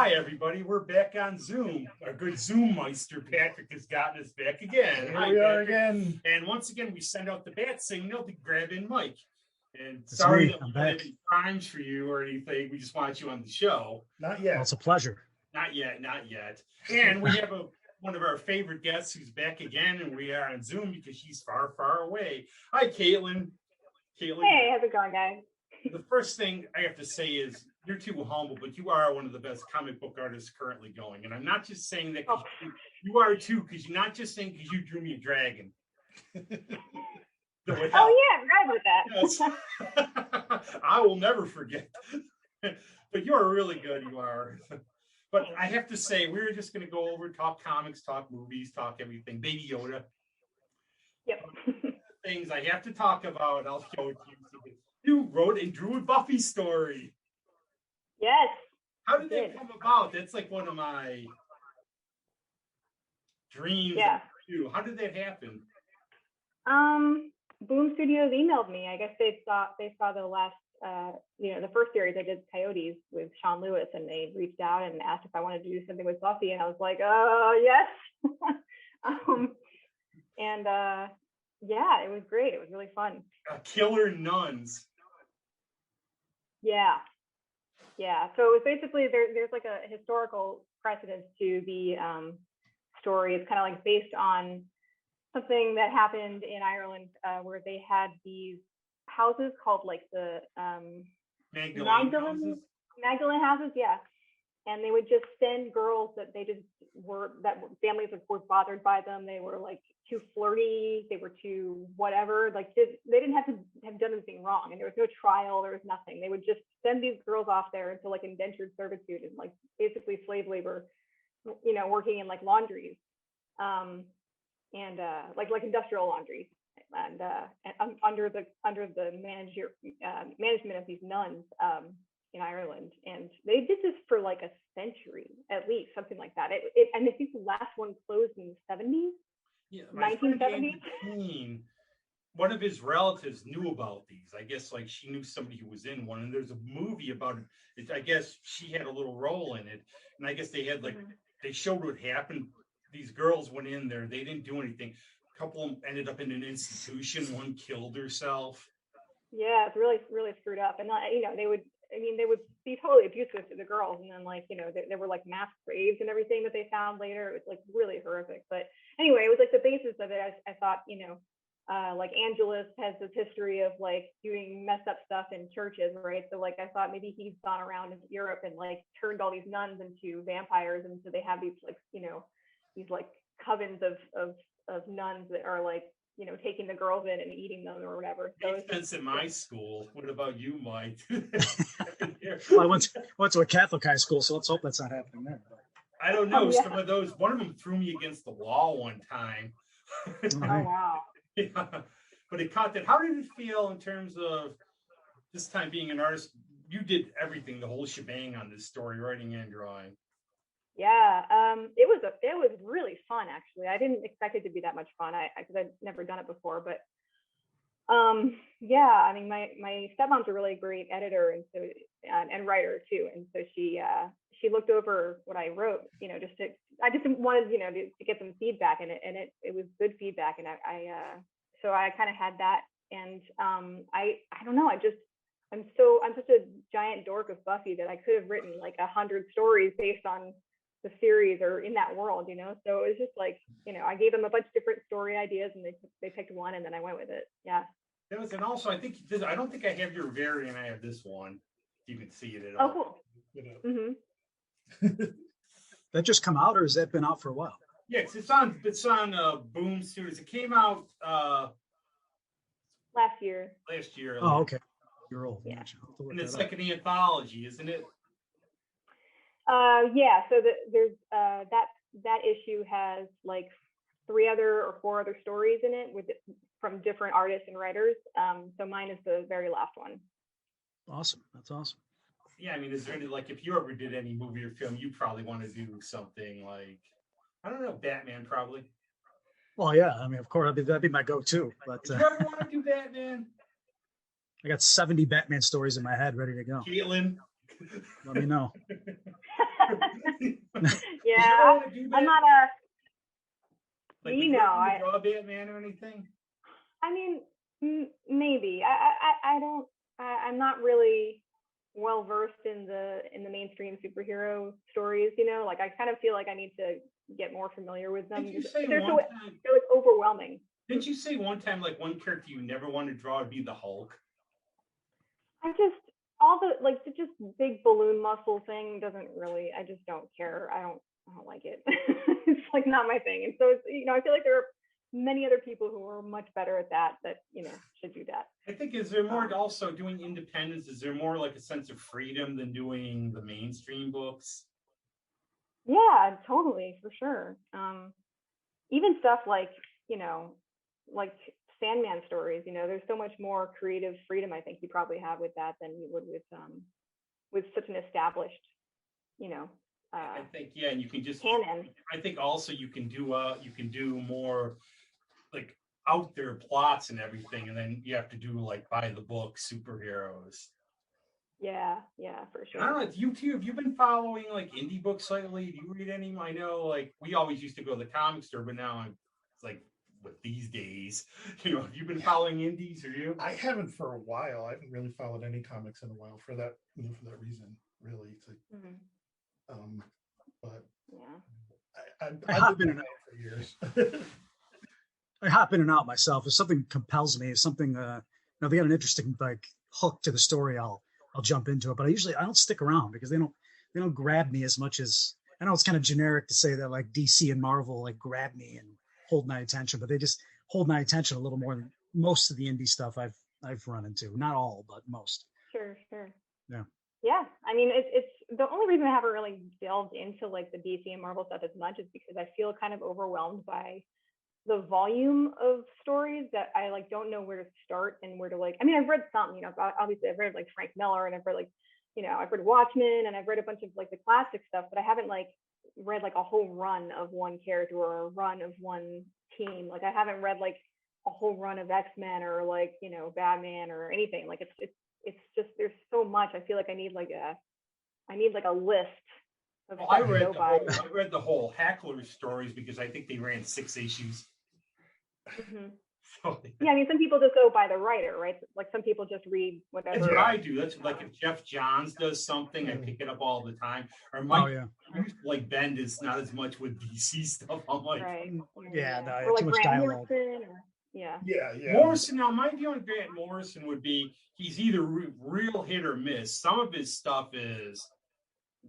Hi, everybody. We're back on Zoom. Our good Zoom Meister Patrick has gotten us back again. Here we are again. And once again, we send out the bat signal to grab in Mike. And It's sorry me. that I'm we don't have back. any times for you or anything. We just want you on the show. Not yet. Well, it's a pleasure. Not yet, not yet. And we have one of our favorite guests who's back again, and we are on Zoom because she's far, far away. Hi, Caitlin. Caitlin. Hey, how's it going, guys? The first thing I have to say is you're too humble, but you are one of the best comic book artists currently going. And I'm not just saying that because you are too, because you're not just saying because you drew me a dragon. Oh, yeah, right with that. Yes. I will never forget. But you're really good, you are. But I have to say, we're just going to go over, talk comics, talk movies, talk everything. Baby Yoda. Yep. Things I have to talk about, I'll show it to you. You wrote and drew a Buffy story. Yes. How did that come about? That's like one of my dreams. Yeah. How did that happen? Boom Studios emailed me. I guess they saw the last, the first series I did, Coyotes, with Sean Lewis, and they reached out and asked if I wanted to do something with Buffy, and I was like, yes. Yeah, it was great. It was really fun. Killer nuns. Yeah. So it was basically there's like a historical precedence to the story. It's kind of like based on something that happened in Ireland where they had these houses called like the Magdalene houses, yeah. And they would just send girls that families were bothered by them. They were like too flirty. They were too whatever. Like they didn't have to have done anything wrong, and there was no trial. There was nothing. They would just send these girls off there into like indentured servitude and like basically slave labor, working in like laundries, and like industrial laundries, and under the management of these nuns. In Ireland, and they did this for like a century at least, something like that. And I think the last one closed in the 70s. Yeah, 1970s. One of his relatives knew about these. I guess like she knew somebody who was in one, and there's a movie about it. I guess she had a little role in it, and I guess they had they showed what happened. These girls went in there, they didn't do anything. A couple of them ended up in an institution. One killed herself. Yeah, it's really, really screwed up. And they would be totally abusive to the girls, and then there were like mass graves and everything that they found later. It was like really horrific. But anyway, it was like the basis of it. I thought, like Angelus has this history of like doing messed up stuff in churches, right? So like I thought maybe he's gone around into Europe and like turned all these nuns into vampires, and so they have these like these like covens of nuns that are like taking the girls in and eating them or whatever. So makes sense in my school. What about you, Mike? Well, I went to a Catholic high school, so let's hope that's not happening there. I don't know. Some of those, one of them threw me against the wall one time. Oh, wow. Yeah. But it caught that. How did it feel in terms of this time being an artist? You did everything, the whole shebang on this story, writing and drawing. Yeah, it was really fun, actually. I didn't expect it to be that much fun because I'd never done it before. But yeah, I mean, my stepmom's a really great editor and writer too, and so she looked over what I wrote, I just wanted to get some feedback, and it was good feedback, and so I kind of had that, and I don't know, I'm such a giant dork of Buffy that I could have written like 100 stories based on the series or in that world, so it was just like, I gave them a bunch of different story ideas, and they picked one, and then I went with it. Yeah. And also, I don't think I have your variant. I have this one. You can see it at all. Oh, cool. Mm-hmm. That just come out, or has that been out for a while? Yes, it's on Boom Studios. It came out last year. Oh, okay. You're old. Yeah. And it's like an anthology, isn't it? Yeah, so there's that issue has like 3 other or 4 other stories in it from different artists and writers. So mine is the very last one. Awesome. That's awesome. Yeah, I mean, is there any, like, if you ever did any movie or film, you probably want to do something like, I don't know, Batman probably. Well, yeah, I mean, of course, that'd be my go-to. But do you ever want to do Batman? I got 70 Batman stories in my head ready to go. Caitlin, let me know. Yeah, I'm not a. Like, You know, I draw Batman or anything. I mean, maybe. I don't. I'm not really well versed in the mainstream superhero stories. You know, like I kind of feel like I need to get more familiar with them. Didn't you say They're one time? they're like overwhelming. Didn't you say one time like one character you never want to draw would be the Hulk? I just all the like the just big balloon muscle thing doesn't really. I just don't care. I don't like it. It's like not my thing. And so it's, you know, I feel like there are many other people who are much better at that you know should do that. I think is there more also doing independence? Is there more like a sense of freedom than doing the mainstream books? Yeah, totally, for sure. Even stuff like, you know, like Sandman stories, you know, there's so much more creative freedom I think you probably have with that than you would with such an established, you know, I think and you can just canon. I think also you can do more like out there plots and everything, and then you have to do like by the book superheroes. Yeah, for sure. I don't know. If you two, have you been following like indie books lately? Do you read any? I know, like we always used to go to the comic store, but now it's like with these days, you know. Have you been following indies, or you? I haven't for a while. I haven't really followed any comics in a while for that, for that reason. Really, it's like, but yeah, I hop in and out for years. I hop in and out myself. If something compels me, if something, they got an interesting like hook to the story, I'll jump into it. But I don't stick around because they don't grab me as much as, I know it's kind of generic to say that like DC and Marvel like grab me and hold my attention, but they just hold my attention a little more than most of the indie stuff I've run into. Not all, but most. Sure. Yeah. Yeah, I mean, it's the only reason I haven't really delved into like the DC and Marvel stuff as much is because I feel kind of overwhelmed by the volume of stories that I like don't know where to start and where to like. I mean, I've read some, you know, obviously I've read like Frank Miller and I've read like, you know, I've read Watchmen and I've read a bunch of like the classic stuff, but I haven't like read like a whole run of one character or a run of one team. Like I haven't read like a whole run of X-Men or like, you know, Batman or anything. Like it's just there's so much. I feel like I need like a list of Well, stuff I read the whole Hackler stories because I think they ran 6 issues. So, yeah, I mean, some people just go by the writer, right? Like some people just read whatever. That's what I do. That's like if Jeff Johns does something, I pick it up all the time. Or Mike, like Bendis, not as much with DC stuff. I'm like, right. No, or like too much Grant dialogue. Morrison, yeah. Morrison. Now, my view on Grant Morrison would be he's either real hit or miss. Some of his stuff is,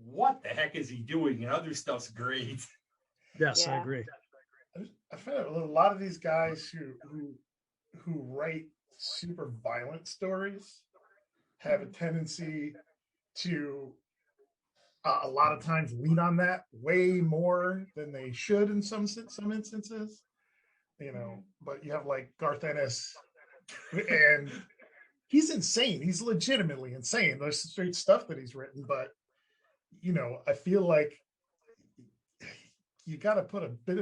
what the heck is he doing? And other stuff's great. Yes, I agree. I find a lot of these guys who write super violent stories have a tendency to a lot of times lean on that way more than they should in some instances, you know. But you have like Garth Ennis, and he's insane. He's legitimately insane. There's straight stuff that he's written, but you know, I feel like you got to put a bit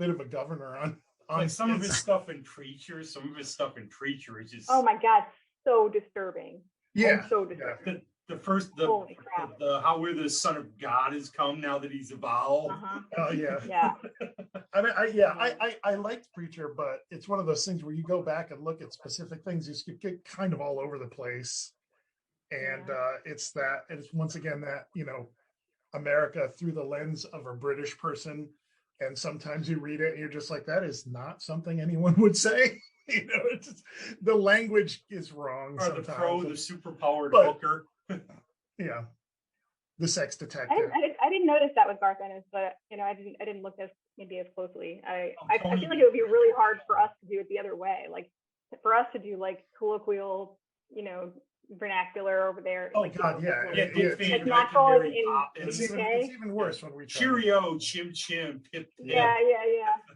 of a governor on like some of his stuff in Preacher. Some of his stuff in Preacher is just, oh my god, so disturbing. Yeah, so disturbing. The how we're the son of God has come now that he's evolved. Oh yeah. I mean, I liked Preacher, but it's one of those things where you go back and look at specific things, you get kind of all over the place, and it's once again that, you know, America through the lens of a British person, and sometimes you read it and you're just like, that is not something anyone would say. You know, it's just, the language is wrong. Or sometimes. the superpowered hooker. Yeah, the sex detective. I didn't notice that with Garth Ennis, but you know, I didn't look as closely. I feel like it would be really hard for us to do it the other way, like for us to do like colloquial, you know, vernacular over there. Oh like, God, you know, like natural in it's UK. even worse when we try. Cheerio, chim, pip. Yeah.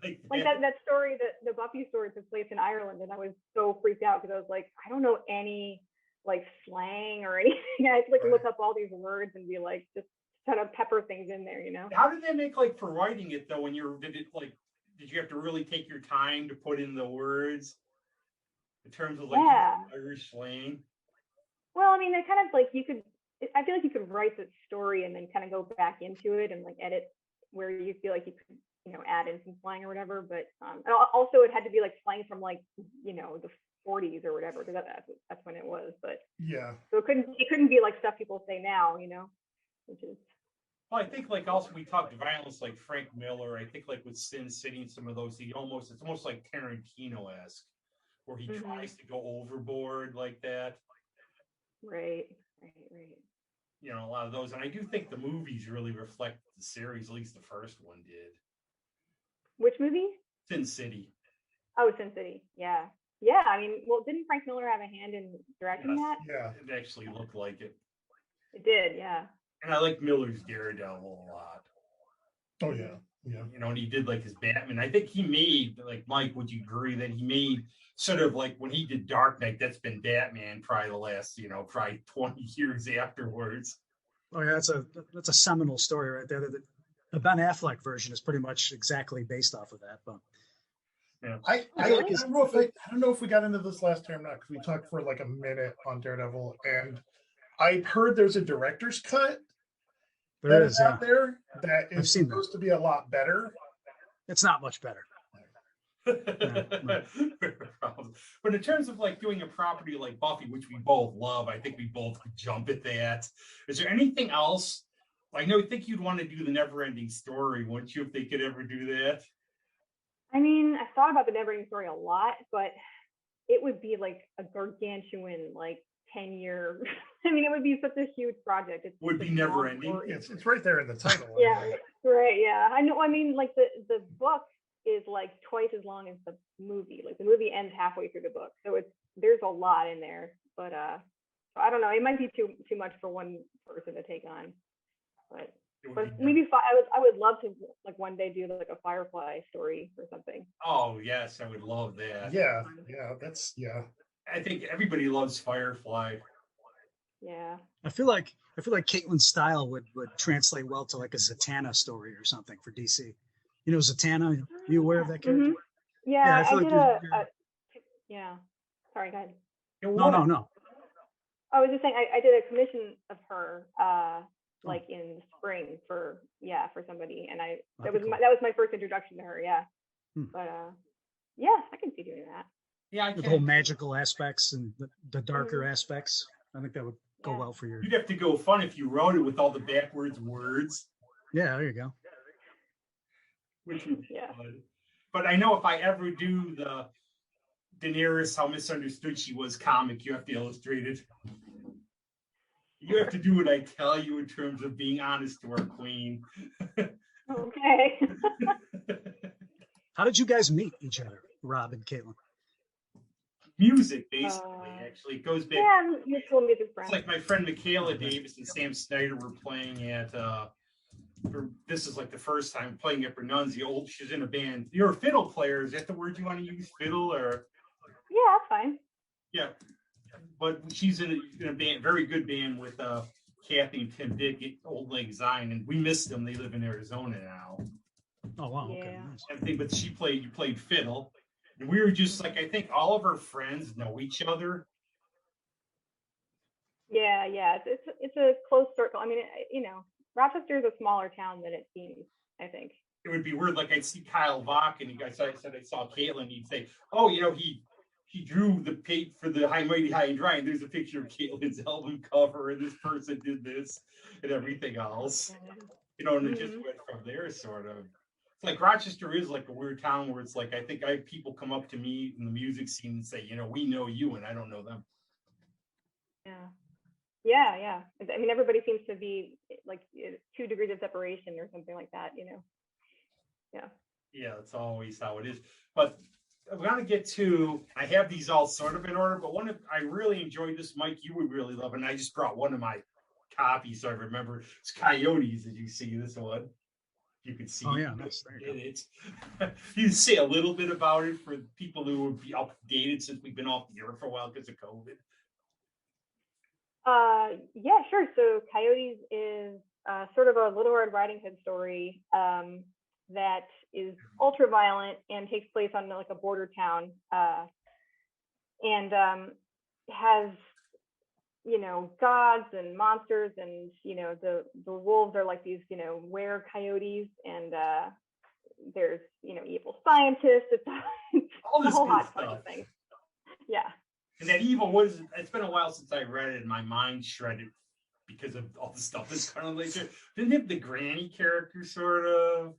Like that that story, the Buffy story took place in Ireland, and I was so freaked out because I was like, I don't know any like slang or anything. I had to like look up all these words and be like, just kind of pepper things in there, you know. How did they make like for writing it though? Did you have to really take your time to put in the words in terms of like Irish slang? Well, I mean, I kind of like I feel like you could writes a story and then kind of go back into it and like edit where you feel like you could, add in some slang or whatever. But and also it had to be like slang from like, the 40s or whatever, because that's when it was. But yeah, so it couldn't be like stuff people say now, which is. Well, I think like also we talked violence like Frank Miller. I think like with Sin City and some of those, it's almost like Tarantino-esque, where he tries to go overboard like that. Right. A lot of those, and I do think the movies really reflect the series. At least the first one did. Which movie? Sin City. Oh, Sin City. Yeah. I mean, well, didn't Frank Miller have a hand in directing that? Yeah, it actually looked like it. It did, yeah. And I like Miller's Daredevil a lot. Oh yeah. And he did like his Batman. I think he made, like, Mike, would you agree that he made sort of like when he did Dark Knight, that's been Batman probably the last, probably 20 years afterwards. Oh yeah, that's a seminal story right there. The Ben Affleck version is pretty much exactly based off of that. But yeah. I don't know if we got into this last time or not, because we talked for like a minute on Daredevil, and I heard there's a director's cut there is out there that is supposed to be a lot better. It's not much better. But in terms of like doing a property like Buffy, which we both love, I think we both could jump at that. Is there anything else? I think you'd want to do the never-ending story, wouldn't you, if they could ever do that? I mean, I thought about the never-ending story a lot, but it would be like a gargantuan, like 10-year. I mean, it would be such a huge project. It would be never-ending. It's right there in the title. Yeah, right. Yeah, I know. I mean, like the book is like twice as long as the movie. Like the movie ends halfway through the book, so there's a lot in there. But I don't know. It might be too much for one person to take on. But maybe I would love to like one day do like a Firefly story or something. Oh yes, I would love that. Yeah. I think everybody loves Firefly. Yeah. I feel like Caitlin's style would translate well to like a Zatanna story or something for DC. Zatanna. Are you aware of that character? Mm-hmm. Yeah, I did yeah. Sorry, go ahead. No. I was just saying I did a commission of her like in the spring for somebody, and that was my first introduction to her. Yeah. But I can see doing that. Yeah, the whole magical aspects and the darker aspects. I think that would go well for your. You'd have to go fun if you wrote it with all the backwards words. Yeah, there you go. Which would be fun. But I know if I ever do the Daenerys, how misunderstood she was comic, you have to illustrate it. You have to do what I tell you in terms of being honest to our queen. Okay. How did you guys meet each other, Rob and Caitlin? Music, basically. Actually, it goes back. Yeah, mutual music friends. It's like my friend Michaela Davis and Sam Snyder were playing at. This is like the first time playing at Bernunzi. She's in a band. You're a fiddle player. Is that the word you want to use? Fiddle or? Yeah, that's fine. Yeah, but she's in a band, very good band with Kathy and Tim Dick, Old Lang Syne, and we miss them. They live in Arizona now. Oh wow! Yeah. Okay. Nice. Everything, but you played fiddle, and we were just like, I think all of our friends know each other. Yeah. It's a close circle. I mean, Rochester is a smaller town than it seems, I think. It would be weird. Like I'd see Kyle Vach, and I saw Caitlin. He'd say, "Oh, he drew the page for the High Mighty High and Dry, and there's a picture of Caitlin's album cover, and this person did this, and everything else." And it just went from there, sort of. It's like Rochester is like a weird town where it's like I think people come up to me in the music scene and say, "We know you," and I don't know them. Yeah. I mean, everybody seems to be like 2 degrees of separation or something like that, Yeah. Yeah, that's always how it is. But I'm going to get to, I have these all sort of in order, but I really enjoyed this, Mike, you would really love it. And I just brought one of my copies, so I remember. It's Coyotes. Did you see this one? You could see nice. it. You say a little bit about it for people who would be updated since we've been off the air for a while because of COVID. Yeah, sure. So Coyotes is sort of a Little Red Riding Hood story that is ultra violent and takes place on like a border town, and has gods and monsters, and the wolves are like these were coyotes, and there's evil scientists. It's All a this whole good hodgepodge stuff. of things. Yeah. And that evil was, it's been a while since I read it, and my mind shredded because of all the stuff that's kind of like, didn't it have the granny character sort of?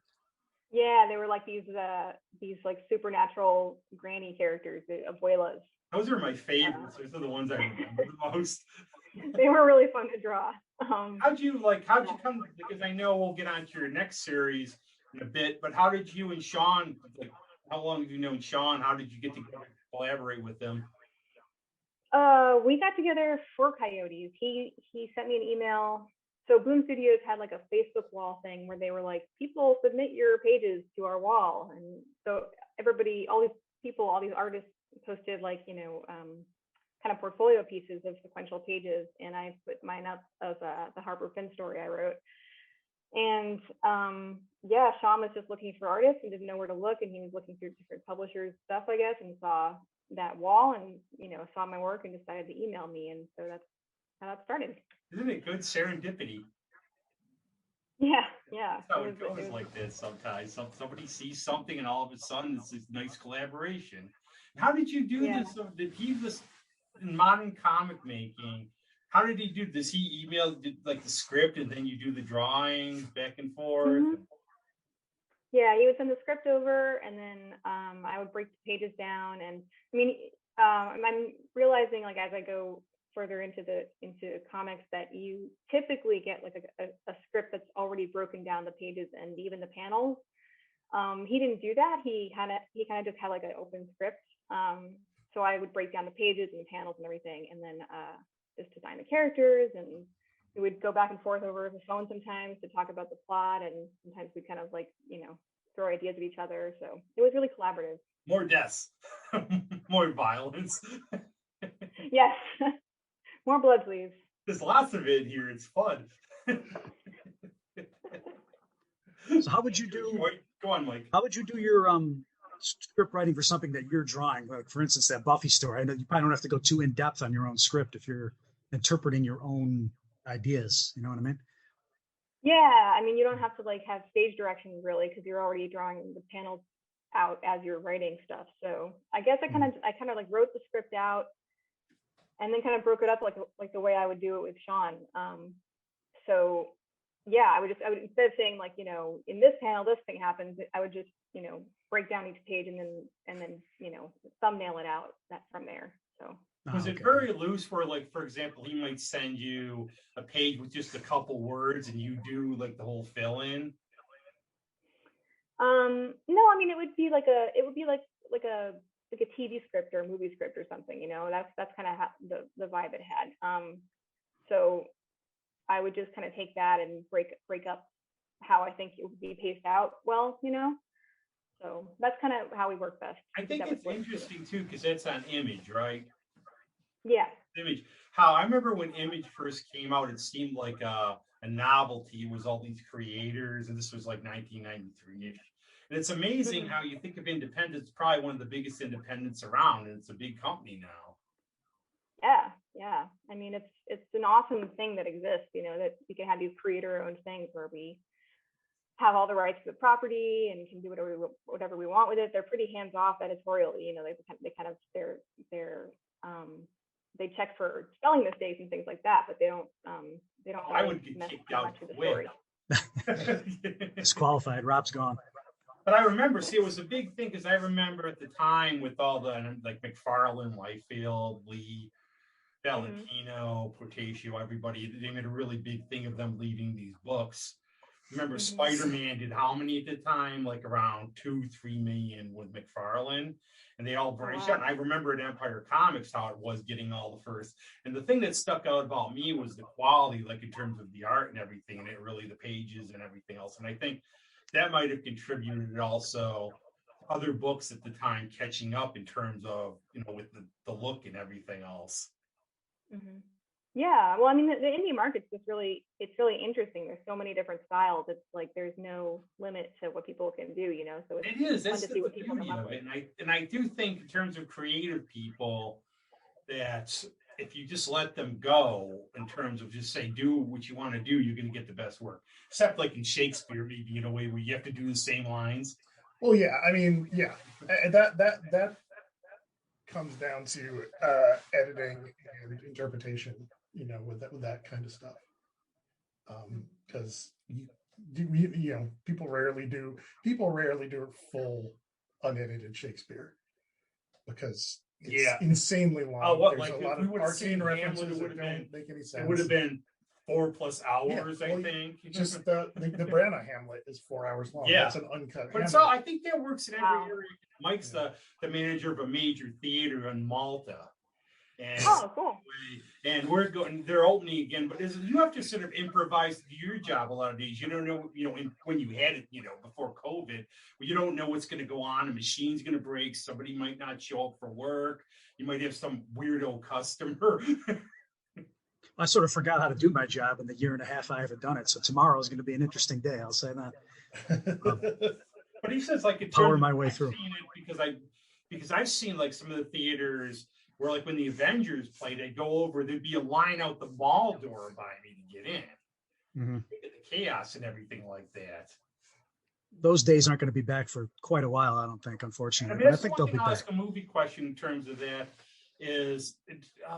Yeah, they were like these like supernatural granny characters, the abuelas. Those are my favorites. Those are the ones I remember the most. They were really fun to draw. How'd you come, because I know we'll get on to your next series in a bit, but how did you and Sean, like, how long have you known Sean? How did you get to collaborate with them? We got together for Coyotes. He sent me an email. So Boom Studios had like a Facebook wall thing where they were like, people submit your pages to our wall. And so everybody, all these people, all these artists posted like, kind of portfolio pieces of sequential pages. And I put mine up of the Harper Finn story I wrote. And yeah, Sean was just looking for artists and didn't know where to look. And he was looking through different publishers' stuff, I guess, and saw that wall and, saw my work and decided to email me. And so that's how that started. Isn't it good serendipity? Yeah. That's how it goes like this sometimes. Somebody sees something and all of a sudden it's this nice collaboration. How did you do this? Did he this in modern comic making? How did he do this? He emailed like the script and then you do the drawings back and forth? Mm-hmm. Yeah, he would send the script over and then I would break the pages down. And I mean, I'm realizing like as I go further into comics that you typically get like a script that's already broken down the pages and even the panels. He didn't do that. He kind of just had like an open script. So I would break down the pages and the panels and everything, and then just design the characters, and we would go back and forth over the phone sometimes to talk about the plot, and sometimes we kind of like throw ideas at each other. So it was really collaborative. More deaths, more violence. Yes. More blood, please. There's lots of it here. It's fun. So how would you do? Go on, Mike. How would you do your script writing for something that you're drawing? Like, for instance, that Buffy story. I know you probably don't have to go too in depth on your own script if you're interpreting your own ideas. You know what I mean? Yeah, I mean, you don't have to like have stage directions really because you're already drawing the panels out as you're writing stuff. So I guess I kind of like wrote the script out and then kind of broke it up like the way I would do it with Sean. So yeah, I would instead of saying like, in this panel this thing happens, I would just, break down each page and then thumbnail it out from there. So was it very loose where, like, for example, he might send you a page with just a couple words and you do like the whole fill in? No, I mean it would be like a TV script or a movie script or something, that's kind of how the vibe it had. So I would just kind of take that and break up how I think it would be paced out well, So that's kind of how we work best. I think it's interesting too, because that's on Image, right? Yeah. Image. How I remember when Image first came out, it seemed like a novelty. It was all these creators, and this was like 1993-ish. And it's amazing how you think of independence, probably one of the biggest independents around, and it's a big company now. Yeah. I mean, it's an awesome thing that exists, that we can have these creator-owned things where we have all the rights to the property and can do whatever we want with it. They're pretty hands-off editorially, they check for spelling mistakes and things like that, but they don't. I would get kicked out of the story. Disqualified. Rob's gone. But I remember, it was a big thing because I remember at the time with all the like McFarlane, Liefeld, Lee, Valentino, Portatio, everybody, they made a really big thing of them leaving these books. Remember, Spider-Man did how many at the time? Like around 2-3 million with McFarlane, and they all branched out. And I remember at Empire Comics how it was getting all the first. And the thing that stuck out about me was the quality, like in terms of the art and everything, and it really the pages and everything else. And I think that might have contributed also other books at the time catching up in terms of with the look and everything else. Mm-hmm. Yeah, well, I mean, the indie market's just really interesting. There's so many different styles. It's like there's no limit to what people can do, So it is. That's the beauty of it. And I do think in terms of creative people that if you just let them go in terms of just say do what you want to do, you're going to get the best work. Except like in Shakespeare, maybe in a way where you have to do the same lines. Well, yeah, I mean, yeah, that comes down to editing and interpretation, with that kind of stuff. Because people rarely do full unedited Shakespeare because it's insanely long. Oh, what, There's like a lot if we of would have seen arcane Hamlet, references it would that have don't make any sense. It would have been 4+ hours, I think. Just the Branagh Hamlet is 4 hours long. Yeah. That's an uncut. But Hamlet. so I think that works in every Wow. area. Mike's the manager of a major theater in Malta. And Oh, cool. and we're going, they're opening again, but you have to sort of improvise to do your job a lot of days. You don't know, when you had it, before COVID, you don't know what's going to go on. A machine's going to break. Somebody might not show up for work. You might have some weirdo customer. I sort of forgot how to do my job in the year and a half I haven't done it. So tomorrow is going to be an interesting day. I'll say that. But he says, like, Power my way through. Because I've seen like some of the theaters where, like, when the Avengers played, I'd go over, there'd be a line out the mall door by me to get in. Mm-hmm. Get the chaos and everything like that. Those days aren't going to be back for quite a while, I don't think, unfortunately. But I think they'll be I'll back. ask a movie question in terms of that is,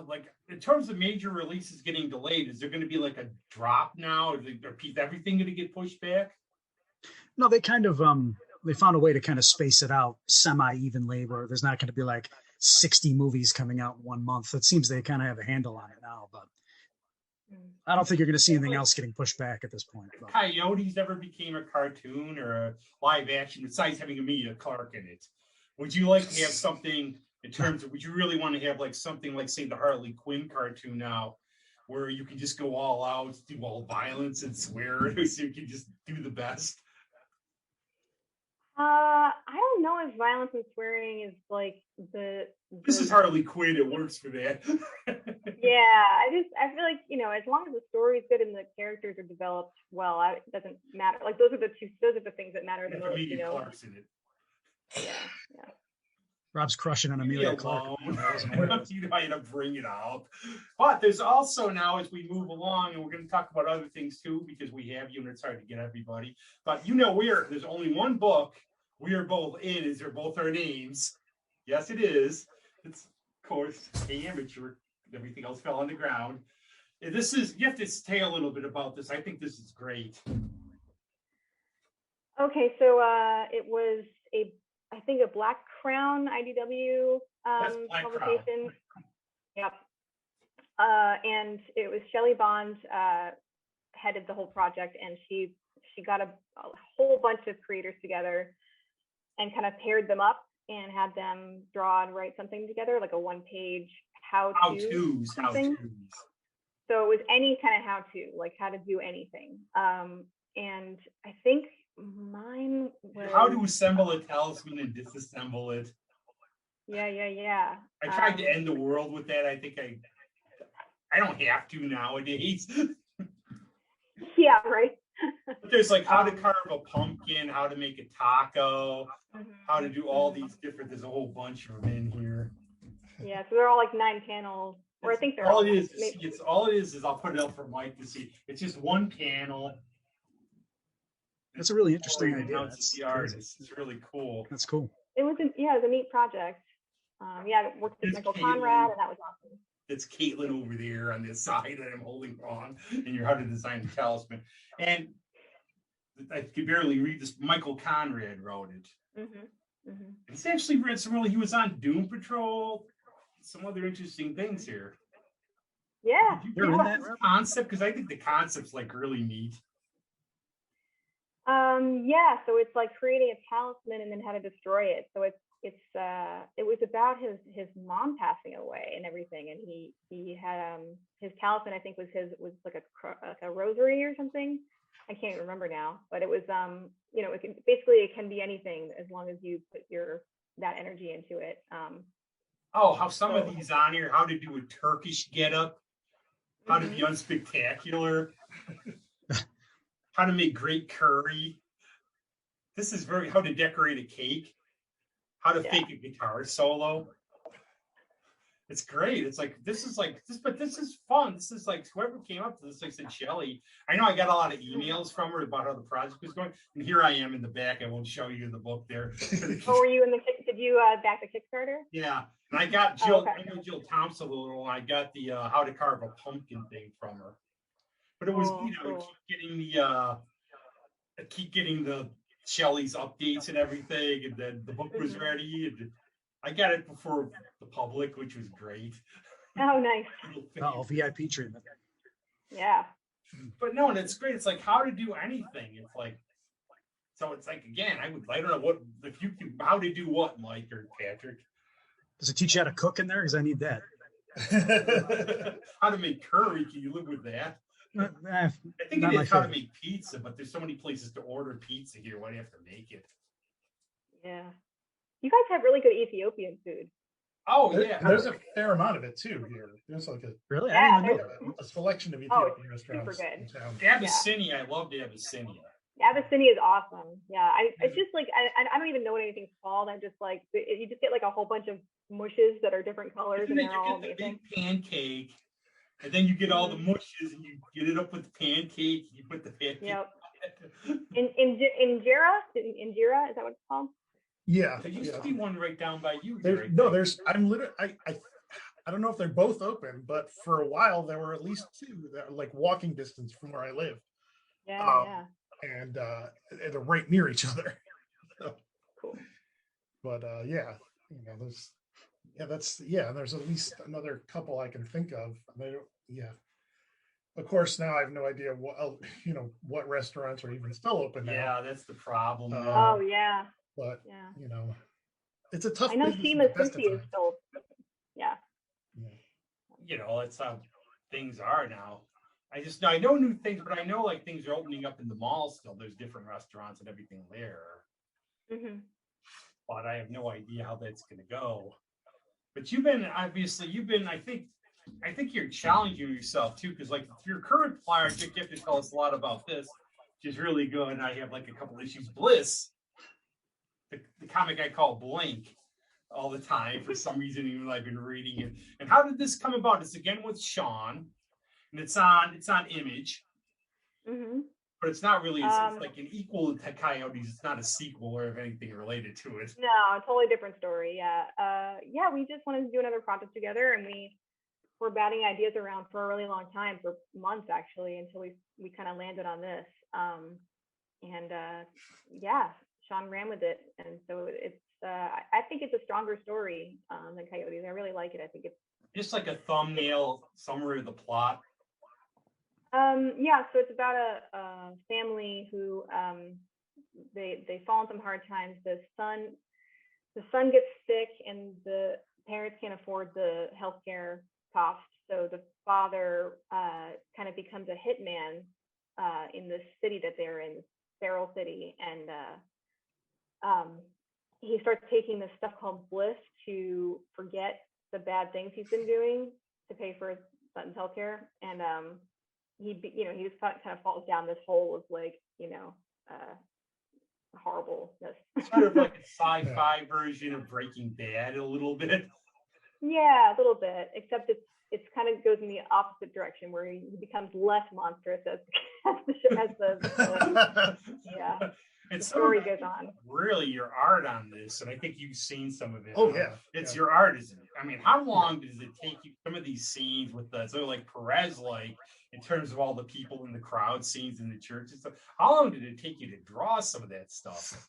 like, in terms of major releases getting delayed, is there going to be like a drop now? Is everything going to get pushed back? No, they kind of they found a way to kind of space it out semi-evenly, where there's not going to be like 60 movies coming out in 1 month. It seems they kind of have a handle on it now, but I don't think you're going to see anything else getting pushed back at this point. If Coyotes ever became a cartoon or a live action, besides having Emilia Clarke in it, would you like to have something in terms of, would you really want to have like something like, say, the Harley Quinn cartoon now, where you can just go all out, do all violence and swear, so you can just do the best? I don't know if violence and swearing is like the This is Harley Quinn. It works for that. Yeah, I feel like, as long as the story is good and the characters are developed well, it doesn't matter. Like those are the things that matter the most. Emilia Clarke's in it. Yeah. Rob's crushing on Emilia Clarke. I end up bringing it out. But there's also now, as we move along, and we're going to talk about other things too, because we have you, and it's hard to get everybody. But there's only one book we are both in. Is they're both our names? Yes, it is. It's, of course, amateur. Everything else fell on the ground. You have to say a little bit about this. I think this is great. Okay, so it was I think a Black Crown IDW publication. Yep. And it was Shelley Bond headed the whole project, and she got a whole bunch of creators together and kind of paired them up and had them draw and write something together, like a one-page how-tos. So it was any kind of how-to, like how to do anything. And I think mine was how to assemble a talisman and disassemble it. Yeah. I tried to end the world with that. I think I don't have to nowadays. Yeah, right. But there's like how to carve a pumpkin, how to make a taco, how to do all these different. There's a whole bunch of them in here. Yeah, so they're all like 9 panels, or I think they're all it is. It's all it is I'll put it up for Mike to see. It's just one panel. That's a really interesting idea. That's the artist. It's really cool. That's cool. It was a neat project. I worked with Michael Conrad, and that was awesome. It's Caitlin over there on this side that I'm holding wrong, and you're how to design the talisman. And I could barely read this. Michael Conrad wrote it. He's actually read he was on Doom Patrol. Some other interesting things here. Yeah. Did you pick up this concept? Because I think the concept's like really neat. Yeah, so it's like creating a talisman and then how to destroy it. So it was about his mom passing away and everything, and he had his talisman, I think was like a rosary or something. I can't remember now, but it was it can be anything as long as you put that energy into it. How some of these on here, how to do a Turkish getup, how to be unspectacular. How to make great curry. This is how to decorate a cake. How to fake a guitar solo. It's great. It's like this is but this is fun. This is like whoever came up with this, like said Shelley. I know I got a lot of emails from her about how the project was going, and here I am in the back. I won't show you the book there. Oh, were you in the? Did you back the Kickstarter? Yeah, and I got Jill. Okay. I know Jill Thompson a little. And I got the how to carve a pumpkin thing from her. But it was Cool. keep getting the Shelley's updates and everything, and then the book was ready, and I got it before the public, which was great. Oh, nice. Oh, VIP treatment. Yeah. But no, and it's great. It's like how to do anything. It's like, so it's like, again, I don't know what, if you can, how to do what, Mike or Patrick. Does it teach you how to cook in there? Because I need that. How to make curry. Can you live with that? I think Not it my is how to favorite. make pizza, but there's so many places to order pizza here. Why do you have to make it? Yeah. You guys have really good Ethiopian food. Oh, yeah. There's a fair amount of it too here. There's like Really? Yeah, I didn't even know that. a selection of Oh, Ethiopian restaurants super good. in town. Abyssinia. I loved Abyssinia. Abyssinia is awesome. Yeah, it's just like I don't even know what anything's called. I'm just like you just get like a whole bunch of mushes that are different colors, And and then they're all you get the amazing. big pancake, and then you get all the mushes, and you get it up with the pancake. You put the pancake. Yep. Injera, is that what it's called? Yeah. There used to be one right down by you. I don't know if they're both open, but for a while there were at least two that are like walking distance from where I live. Yeah. And they're right near each other. So, Cool. but there's at least another couple I can think of. Of course, now I have no idea what restaurants are even still open now. Yeah, that's the problem. Oh yeah. But yeah. It's a tough. I know business Shima at the best of Sushi is times. still. Yeah. That's how things are now. I know new things, but I know like things are opening up in the mall still. There's different restaurants and everything there. Mm-hmm. But I have no idea how that's going to go. But I think you're challenging yourself too, because like your current project, you have to tell us a lot about this, which is really good. I have like a couple issues. Bliss, the comic I call Blank all the time for some reason, even though I've been reading it. And how did this come about? It's again with Sean, and it's on Image. Mm-hmm. But it's not really, it's like an equal to Coyotes. It's not a sequel or anything related to it. No, totally different story. Yeah. We just wanted to do another project together, and we were batting ideas around for a really long time, for months actually, until we kind of landed on this. Sean ran with it, and so it's I think it's a stronger story than Coyotes. I really like it. I think it's just like a thumbnail summary of the plot. So it's about a family who they fall in some hard times. The son gets sick, and the parents can't afford the healthcare costs. So the father kind of becomes a hitman in the city that they're in, Feral City, and he starts taking this stuff called Bliss to forget the bad things he's been doing to pay for his son's healthcare, and he just kind of falls down this hole of like horribleness. Sort of like a sci-fi version of Breaking Bad, a little bit. Yeah, a little bit, except it's kind of goes in the opposite direction, where he becomes less monstrous as the And story goes on. Really, your art on this, and I think you've seen some of it. Oh yeah, it's your art, isn't it? I mean, how long does it take you? Some of these scenes with the sort of like Perez, like in terms of all the people in the crowd scenes in the church and stuff. How long did it take you to draw some of that stuff?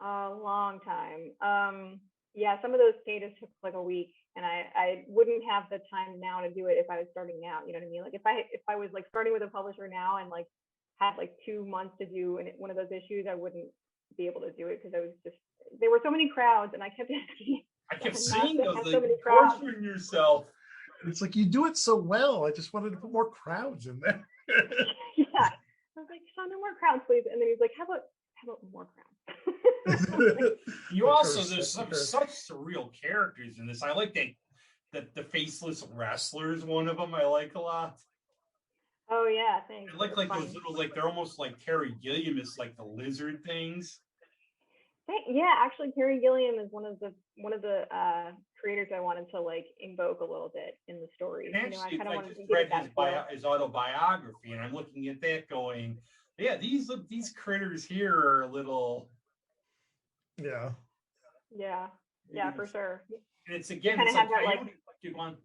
A long time. Some of those pages took like a week, and I wouldn't have the time now to do it if I was starting now. You know what I mean? Like if I was like starting with a publisher now and like had like 2 months to do one of those issues, I wouldn't be able to do it, because there were so many crowds, and I kept seeing those, so many crowds. Torturing yourself. It's like, you do it so well. I just wanted to put more crowds in there. Yeah, I was like, Sean, no more crowds, please. And then he's like, how about more crowds? You also, there's such surreal characters in this. I like that the Faceless Wrestler is one of them. I like a lot. Oh yeah, thanks. I like those little, like they're almost like Terry Gilliam, like the lizard things. Yeah, actually, Terry Gilliam is one of the creators I wanted to like invoke a little bit in the story. And You know, I actually, kind of I wanted just to give read it that feel. his autobiography, and I'm looking at that going, yeah, these critters here are a little. Yeah. Yeah, yeah, for sure. And it's again, Kind it's of have like that like. Coyote. Keep on.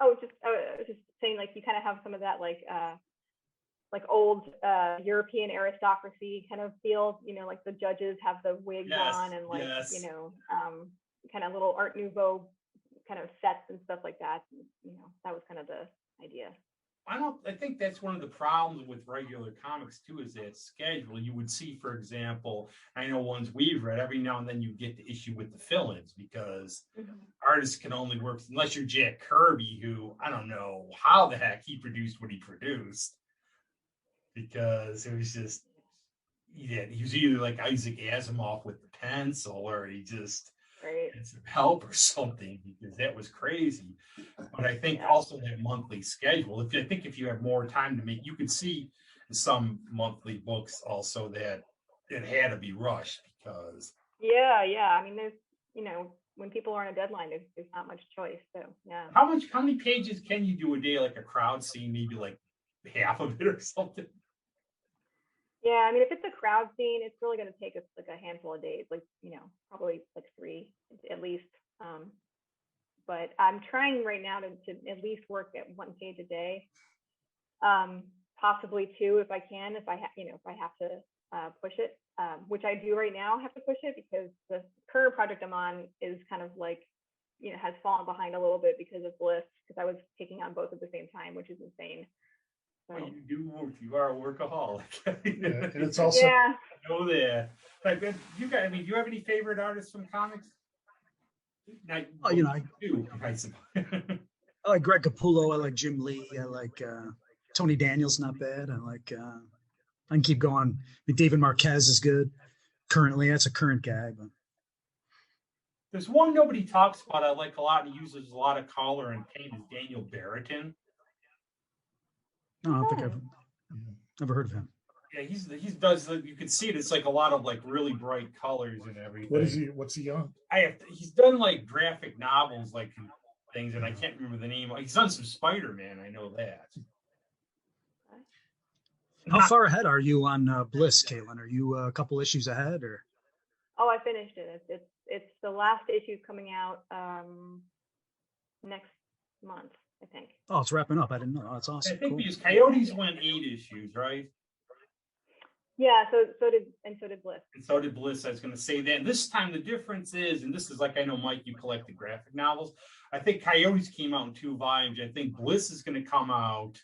Oh, I was just saying, like you kind of have some of that like old European aristocracy kind of feel. You know, like the judges have the wigs on, and like you know, kind of little Art Nouveau kind of sets and stuff like that. You know, that was kind of the idea. I think that's one of the problems with regular comics too, is that schedule. You would see, for example, I know ones we've read, every now and then you get the issue with the fill-ins because artists can only work unless you're Jack Kirby, who I don't know how the heck he produced what he produced, because it was just, yeah, he was either like Isaac Asimov with the pencil, or he just had some help or something, because that was crazy. But I think also that monthly schedule, if you have more time to make, you could see in some monthly books also that it had to be rushed because. Yeah. I mean, there's, you know, when people are on a deadline, there's not much choice. So yeah. How many pages can you do a day, like a crowd scene, maybe like half of it or something? Yeah, I mean, if it's a crowd scene, it's really going to take us like a handful of days, like, you know, probably like 3 at least. But I'm trying right now to at least work at 1 page a day, possibly 2 if I can, if I have to push it, which I do right now have to push it because the current project I'm on is kind of like, you know, has fallen behind a little bit because of Bliss, because I was taking on both at the same time, which is insane. So. Well, you do work. You are a workaholic. Yeah, and it's also. Yeah. I know that. Like, do you have any favorite artists from comics? You know, I do. I suppose. I like Greg Capullo. I like Jim Lee. I like Tony Daniels. Not bad. I like. I can keep going. I mean, David Marquez is good. Currently, that's a current guy. But there's one nobody talks about. I like a lot. And he uses a lot of color and paint. Is Daniel Barrington. No, I don't think I've never heard of him. Yeah, he does. You can see it. It's like a lot of like really bright colors and everything. What's he on? He's done like graphic novels, like things, and I can't remember the name. He's done some Spider-Man. I know that. How far ahead are you on Bliss, Caitlin? Are you a couple issues ahead, or? Oh, I finished it. It's the last issue coming out next month, I think. Oh, it's wrapping up. I didn't know. Oh, that's awesome. I think cool. because Coyotes went 8 issues, right? Yeah, so did Bliss. And so did Bliss. I was going to say that. And this time the difference is, and this is like, I know, Mike, you collect the graphic novels. I think Coyotes came out in 2 volumes. I think Bliss is going to come out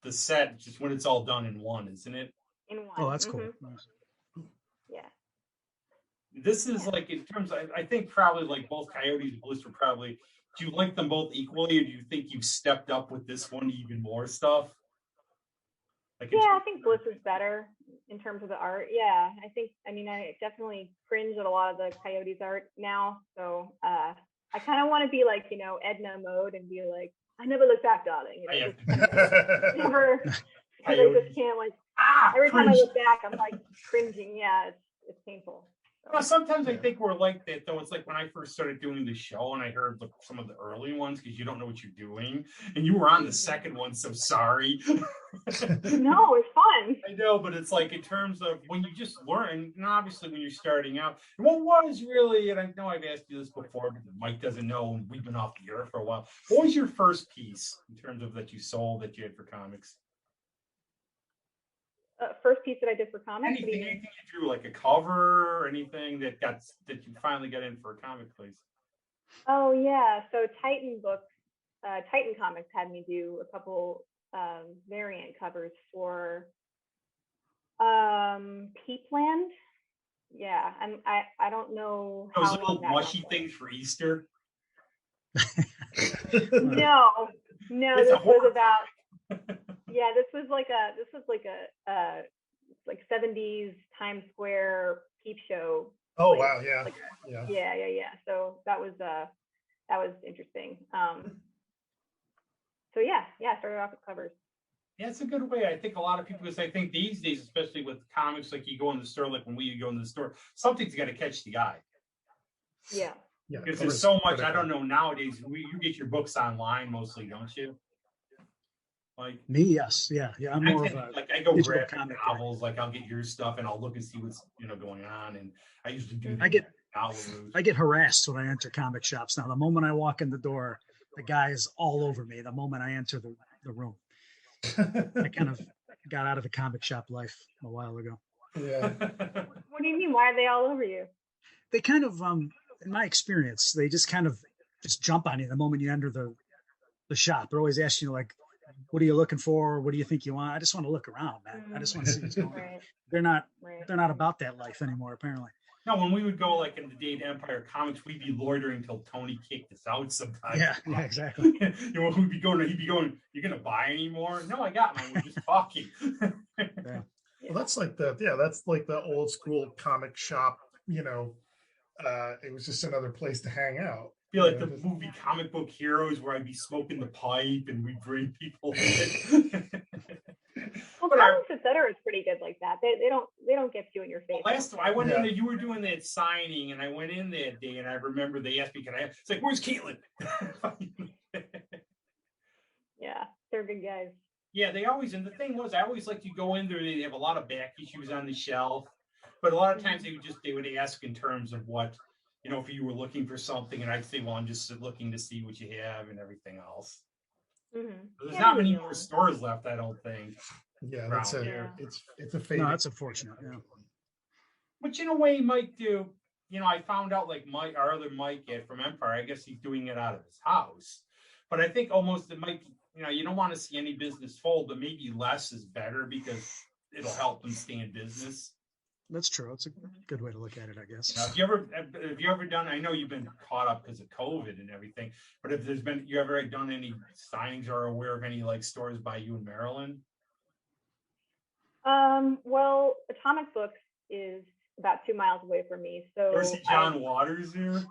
the set just when it's all done in 1, isn't it? In 1. Oh, that's cool. Yeah. This is like, in terms of, I think probably like both Coyotes and Bliss were probably, do you like them both equally, or do you think you've stepped up with this one even more stuff? Like, yeah, I think Bliss is better in terms of the art. Yeah, I definitely cringe at a lot of the Coyotes art now. So I kind of want to be like, you know, Edna mode and be like, I never look back, darling. You know, never. I just can't like. Every time I look back, I'm like cringing. Yeah, it's painful. Well, sometimes I think we're like that, though. It's like when I first started doing the show and I heard some of the early ones, because you don't know what you're doing. And you were on the second one, so sorry. No, it's fun. I know, but it's like in terms of when you just learn, and obviously when you're starting out, what was really, and I know I've asked you this before, but Mike doesn't know, and we've been off the air for a while. What was your first piece in terms of that you sold that you had for comics? First piece that I did for comics. Anything you drew, like a cover or anything that you finally got in for a comic, please. Oh yeah, so Titan Comics had me do a couple variant covers for Peepland. Yeah, and I don't know those how little mushy things for Easter. No, this was about. Yeah, this was like a 70s Times Square peep show. Oh wow, yeah. Like, yeah. So that was interesting. So yeah, I started off with covers. Yeah, it's a good way. I think a lot of people, because I think these days, especially with comics, like you go in the store, like when we go in the store, something's got to catch the eye. Yeah. Yeah, Because there's so much, I don't know, nowadays, you get your books online mostly, don't you? Like Me, yes, yeah. I'm more of a like I go digital grab comic novels, like I'll get your stuff and I'll look and see what's going on, and I usually do I that. get I get harassed when I enter comic shops now. The moment I walk in the door, the guy is all over me. The moment I enter the room, I kind of got out of the comic shop life a while ago. Yeah. What do you mean? Why are they all over you? They kind of, in my experience, they just kind of just jump on you the moment you enter the shop. They're always asking you like, "What are you looking for? What do you think you want?" I just want to look around, man. I just want to see what's going on. Right. They're not about that life anymore, apparently. No, when we would go like in the Date Empire Comics, we'd be loitering until Tony kicked us out sometimes. Yeah, exactly. We'd be going, he'd be going, "You're gonna buy any more?" "No, I got mine. We're just talking." Yeah. Well, that's like the old school comic shop, it was just another place to hang out. Be like the movie Comic Book Heroes, where I'd be smoking the pipe and we'd bring people in. Well, Comics Etc. is pretty good like that. They don't get you in your face. Last time I went in there, you were doing that signing, and I went in that day, and I remember they asked me, "Can I?" It's like, "Where's Caitlin?" Yeah, they're good guys. Yeah, they always, and the thing was, I always like to go in there. They have a lot of back issues on the shelf, but a lot of times they would ask in terms of what, if you were looking for something, and I'd say, "Well, I'm just looking to see what you have and everything else." There's not many more stores left, I don't think. Yeah, that's it. Here. It's a fade. No, that's unfortunate. Yeah. Which in a way might do. I found out like our other Mike from Empire, I guess he's doing it out of his house. But I think almost it might be, you don't want to see any business fold, but maybe less is better because it'll help them stay in business. That's true. It's a good way to look at it, I guess. Have you ever done, I know you've been caught up because of COVID and everything, but if you ever done any signings or aware of any like stores by you in Maryland? Well, Atomic Books is about 2 miles away from me. So Or see John Waters here?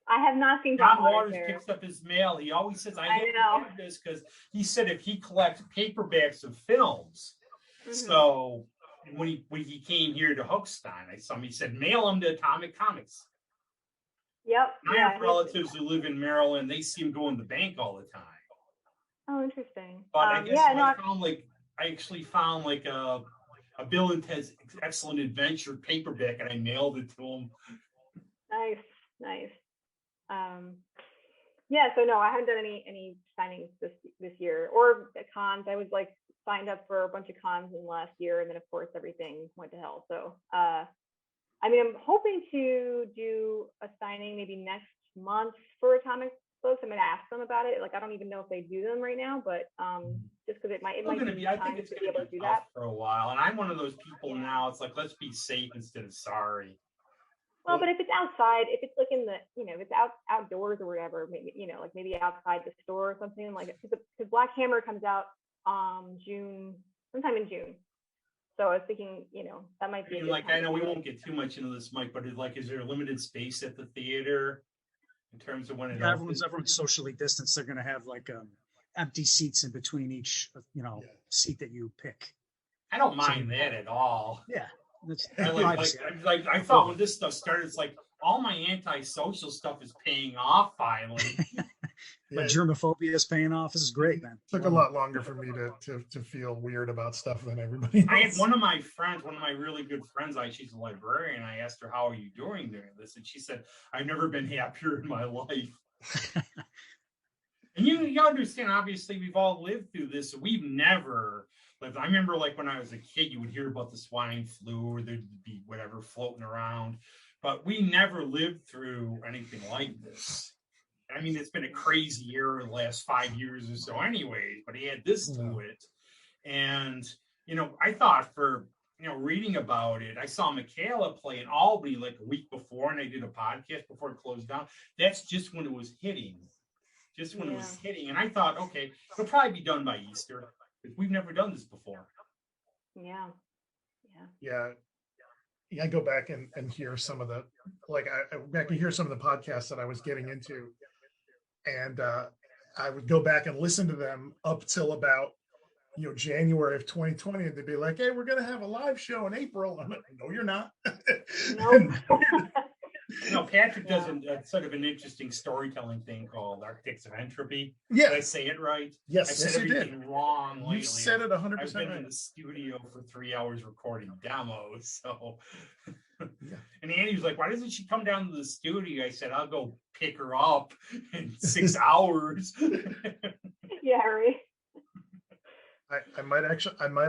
I have not seen John Waters there. picks up his mail. He always says, I know have this because he said if he collects paperbacks of films, so when he came here to Hookstein, I saw him, he said, mail them to Atomic Comics. Yep. I have relatives who live in Maryland. They see him go in the bank all the time. Oh, interesting. But I guess I actually found like a Bill and Ted's Excellent Adventure paperback, and I mailed it to him. Nice. Yeah, so no, I haven't done any signings this year or at cons. I was like signed up for a bunch of cons in the last year, and then of course everything went to hell. So I'm hoping to do a signing maybe next month for Atomic Books. I'm gonna ask them about it. Like I don't even know if they do them right now, but just because it might be I think it's to be able to do tough that for a while. And I'm one of those people now. It's like, let's be safe instead of sorry. Well, but if it's outside, if it's like in the, if it's outdoors or whatever, maybe, like maybe outside the store or something like, because Black Hammer comes out sometime in June. So I was thinking, that might be. I know we won't get too much into this, Mike, but is there a limited space at the theater in terms of when it opens? Everyone's socially distanced. They're going to have like empty seats in between each, seat that you pick. I don't mind that at all. Yeah. I thought when this stuff started, it's like all my antisocial stuff is paying off finally. But germophobia is paying off. This is great, man. It took a lot longer for me to feel weird about stuff than everybody else. I had one of my really good friends, she's a librarian. I asked her, "How are you doing during this?" And she said, "I've never been happier in my life." And you understand, obviously, we've all lived through this. So we've never lived. I remember, like, when I was a kid, you would hear about the swine flu or there'd be whatever floating around. But we never lived through anything like this. I mean, it's been a crazy year in the last 5 years or so anyway, but he had this to it. And, I thought for, reading about it, I saw Michaela play in Albany like a week before, and I did a podcast before it closed down. That's just when it was hitting. And I thought, okay, it'll probably be done by Easter. We've never done this before. Yeah. I go back and hear some of the, I can hear some of the podcasts that I was getting into, and I would go back and listen to them up till about January of 2020, and they'd be like, "Hey, we're gonna have a live show in April." I'm like, "No, you're not." Nope. No, Patrick does sort of an interesting storytelling thing called Architects of Entropy. Yeah. Did I say it right? Yes, I said yes, you did. everything wrong lately. You said it 100% I've been right. in the studio for 3 hours recording demos. So, Yeah. And Andy was like, "Why doesn't she come down to the studio?" I said, "I'll go pick her up in 6 hours." Yeah, right. I might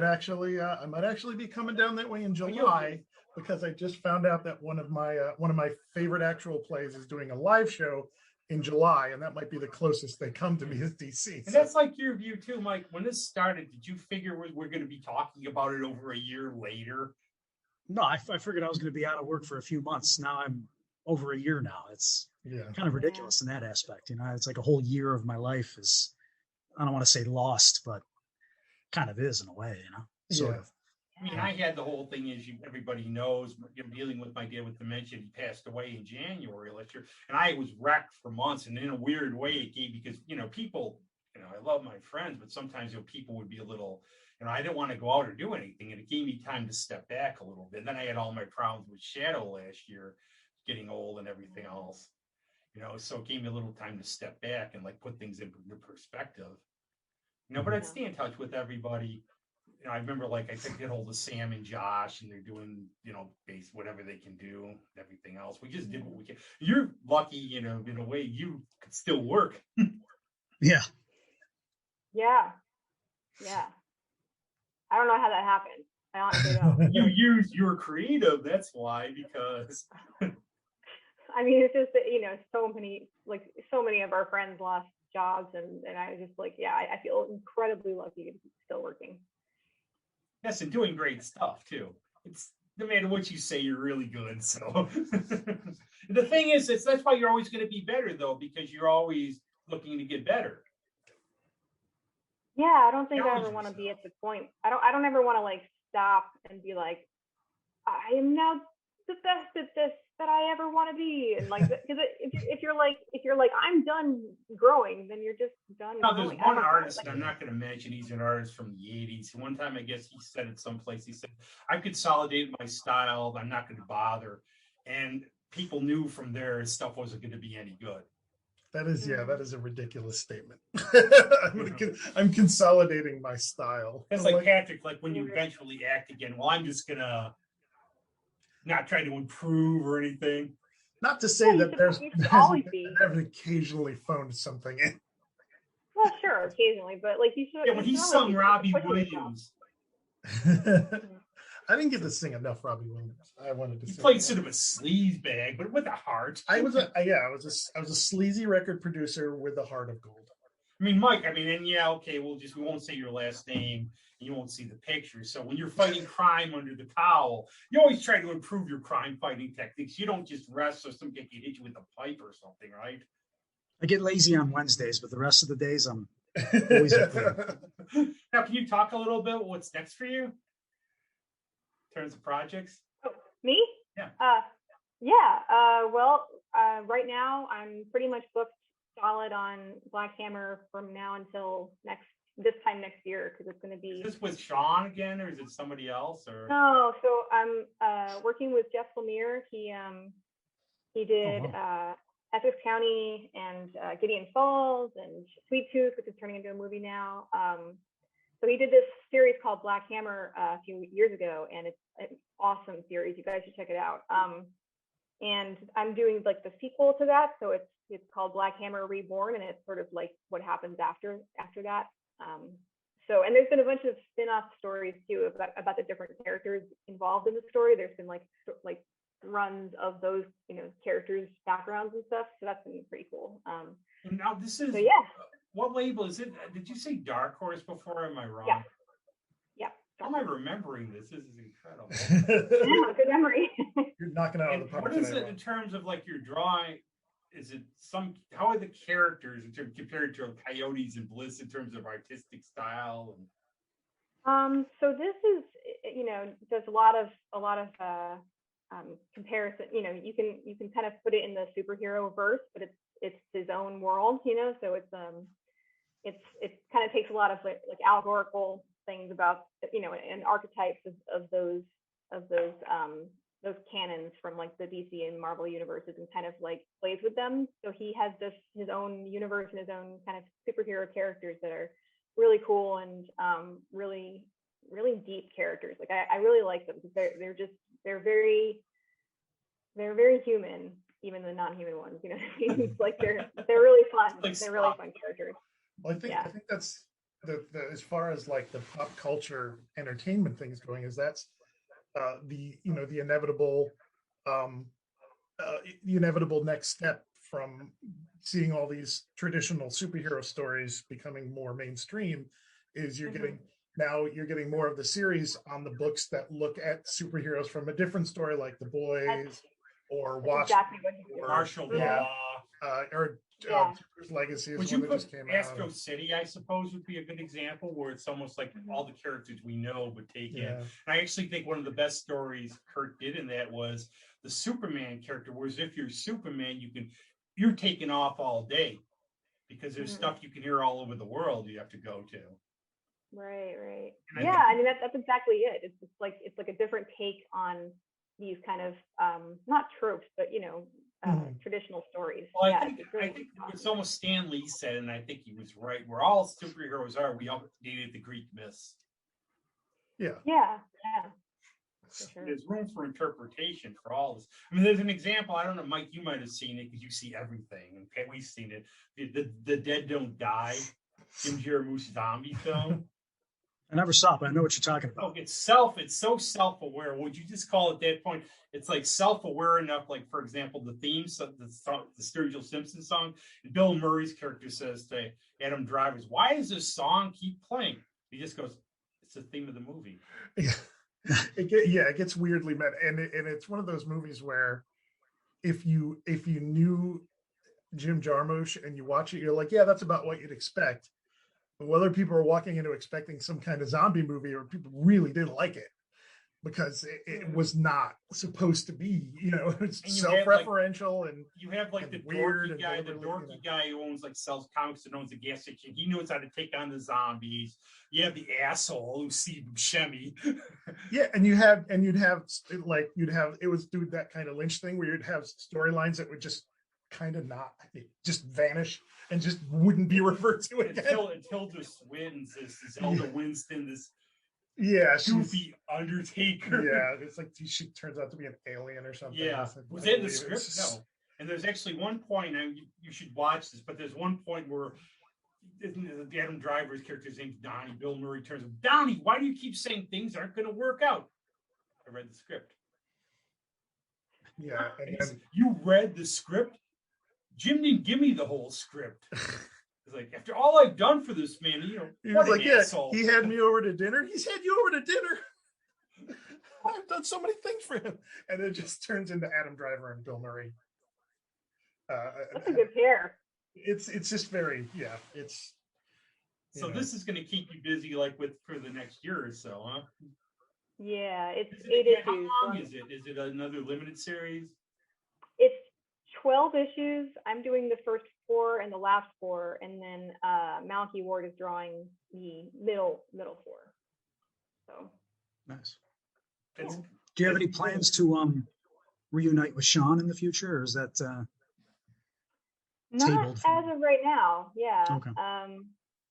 actually be coming down that way in July, because I just found out that one of my favorite actual plays is doing a live show in July, and that might be the closest they come to me as DC. And that's like your view too, Mike. When this started, did you figure we're going to be talking about it over a year later? No, I figured I was going to be out of work for a few months. Now I'm over a year now. It's kind of ridiculous in that aspect. It's like a whole year of my life is, I don't want to say lost, but kind of is in a way, sort of. I mean, I had the whole thing, as everybody knows, dealing with my dad with dementia. He passed away in January last year, and I was wrecked for months. And in a weird way, it gave, because people, I love my friends, but sometimes people would be a little, I didn't want to go out or do anything, and it gave me time to step back a little bit. And then I had all my problems with Shadow last year, getting old and everything else, so it gave me a little time to step back and like put things in perspective. But I'd stay in touch with everybody. I remember I took get hold of Sam and Josh, and they're doing, base whatever they can do, and everything else. We just did what we can. You're lucky, in a way you could still work. Yeah. Yeah. I don't know how that happened. I honestly don't. You're creative. That's why, because. I mean, it's just that, so many of our friends lost jobs, and I was just like, I feel incredibly lucky to be still working. Yes, and doing great stuff too. It's no matter what you say, you're really good. So the thing is, that's why you're always going to be better, though, because you're always looking to get better. Yeah, I don't think I ever want to be at the point. I don't ever want to stop and be like, I am now the best at this that I ever want to be, and because if you're like I'm done growing, then you're just done. No, there's one artist, and I'm not going to mention, he's an artist from the 80s. One time, I guess he said it someplace, he said, "I consolidated my style, I'm not going to bother," and people knew from there his stuff wasn't going to be any good. That is a ridiculous statement. I'm consolidating my style. That's like Patrick, when you eventually act again. Well, I'm just gonna not try to improve or anything. Not to say that there's never occasionally phoned something in. Well, sure, occasionally, but you should. Yeah, when he sung Robbie Williams. I didn't get to sing enough Robbie Williams. I wanted to. He played sort of a sleaze bag, but with a heart. I was a sleazy record producer with a heart of gold. I mean, Mike. We won't say your last name. You won't see the picture. So when you're fighting crime under the towel, you always try to improve your crime fighting techniques. You don't just rest so some guy can hit you with a pipe or something, right? I get lazy on Wednesdays, but the rest of the days I'm always up there. Now, can you talk a little bit what's next for you in terms of projects? Oh, me? Yeah. Right now I'm pretty much booked solid on Black Hammer from now until this time next year, because it's going to be. Is this with Sean again, or is it somebody else? Or no, so I'm working with Jeff Lemire. He did Essex County and Gideon Falls and Sweet Tooth, which is turning into a movie now. So he did this series called Black Hammer a few years ago, and it's an awesome series. You guys should check it out. And I'm doing the sequel to that, so it's called Black Hammer Reborn, and it's sort of what happens after that. And there's been a bunch of spin-off stories too about the different characters involved in the story. There's been runs of those characters' backgrounds and stuff, so that's been pretty cool. And now this is what label is it? Did you say Dark Horse before? Am I wrong? Yeah. How am I remembering this? This is incredible. Yeah, good memory. You're knocking out of the park. What is it in terms of your drawing? Is it how are the characters compared to Coyotes and Bliss in terms of artistic style? So this is, there's a lot of comparison. You can kind of put it in the superhero verse, but it's his own world, so it kind of takes a lot of allegorical things about, you know, and archetypes of those canons from like the DC and Marvel universes, and kind of like plays with them. So he has his own universe and his own kind of superhero characters that are really cool and really deep characters. Like I really like them because they're very human, even the non-human ones. You know what I mean? It's like they're really fun. They're really fun characters. Well, I think that's the as far as like the pop culture entertainment things going, is that's the inevitable next step from seeing all these traditional superhero stories becoming more mainstream, is you're getting more of the series on the books that look at superheroes from a different story, like The Boys or Exactly Martial Law, or Yeah. Jupiter's Legacy is Would one you that put just came Astro out. City, I suppose, would be a good example, where it's almost like all the characters we know but taken. Yeah. And I actually think one of the best stories Kurt did in that was the Superman character, whereas if you're Superman, you're taken off all day because there's stuff you can hear all over the world you have to go to. Right. And Yeah, I mean that's exactly it. It's like a different take on these kind of not tropes, but you know, traditional stories. Well, Yeah, I think it's almost Stan Lee said, and I think he was right. Where all superheroes are, we updated the Greek myths. Yeah. For sure. There's room for interpretation for all this. I mean, there's an example. I don't know, Mike, you might have seen it because you see everything. Okay, we've seen it. The Dead Don't Die, Jim Jarmusch's zombie film. I never saw it, but I know what you're talking about. Oh, it's so self-aware. Would you just call it at that point? It's like self-aware enough, like, for example, the themes of the Sturgill Simpson song. Bill Murray's character says to Adam Driver's, "Why does this song keep playing?" He just goes, "It's the theme of the movie." It gets weirdly meta, and it's one of those movies where if you knew Jim Jarmusch and you watch it, you're like, yeah, that's about what you'd expect. But whether people are walking into expecting some kind of zombie movie, or people really didn't like it because it was not supposed to be, you know, it's self-referential, and you have like the dorky guy who owns, like, sells comics and owns a gas station. He knows how to take on the zombies. You have the asshole who's Steve Buscemi. Yeah, and you'd have it was do that kind of Lynch thing where you'd have storylines that would just kind of not just vanish and just wouldn't be referred to again until this wins, this Zelda Winston, this goofy Undertaker. Yeah, it's like she turns out to be an alien or something. Yeah, was that in the script? No. And there's actually one point, and you should watch this, but there's one point where the Adam Driver's character's name's Donnie. Bill Murray turns to him, "Donnie, why do you keep saying things aren't going to work out?" I read the script. Yeah, and then, you read the script? Jim didn't give me the whole script. It's like, after all I've done for this man, you know, he was like, asshole. He had me over to dinner. He's had you over to dinner. I've done so many things for him, and it just turns into Adam Driver and Bill Murray. That's a good pair. It's just very it's. So this is going to keep you busy, like, for the next year or so, huh? Yeah, it's 8 issues. How long is it? Is it another limited series? It's 12 issues. I'm doing the first 4 and the last 4, and then Malky Ward is drawing the middle 4. So nice. Do you have any plans to reunite with Sean in the future, or is that not tabled as of right now? Yeah. Okay.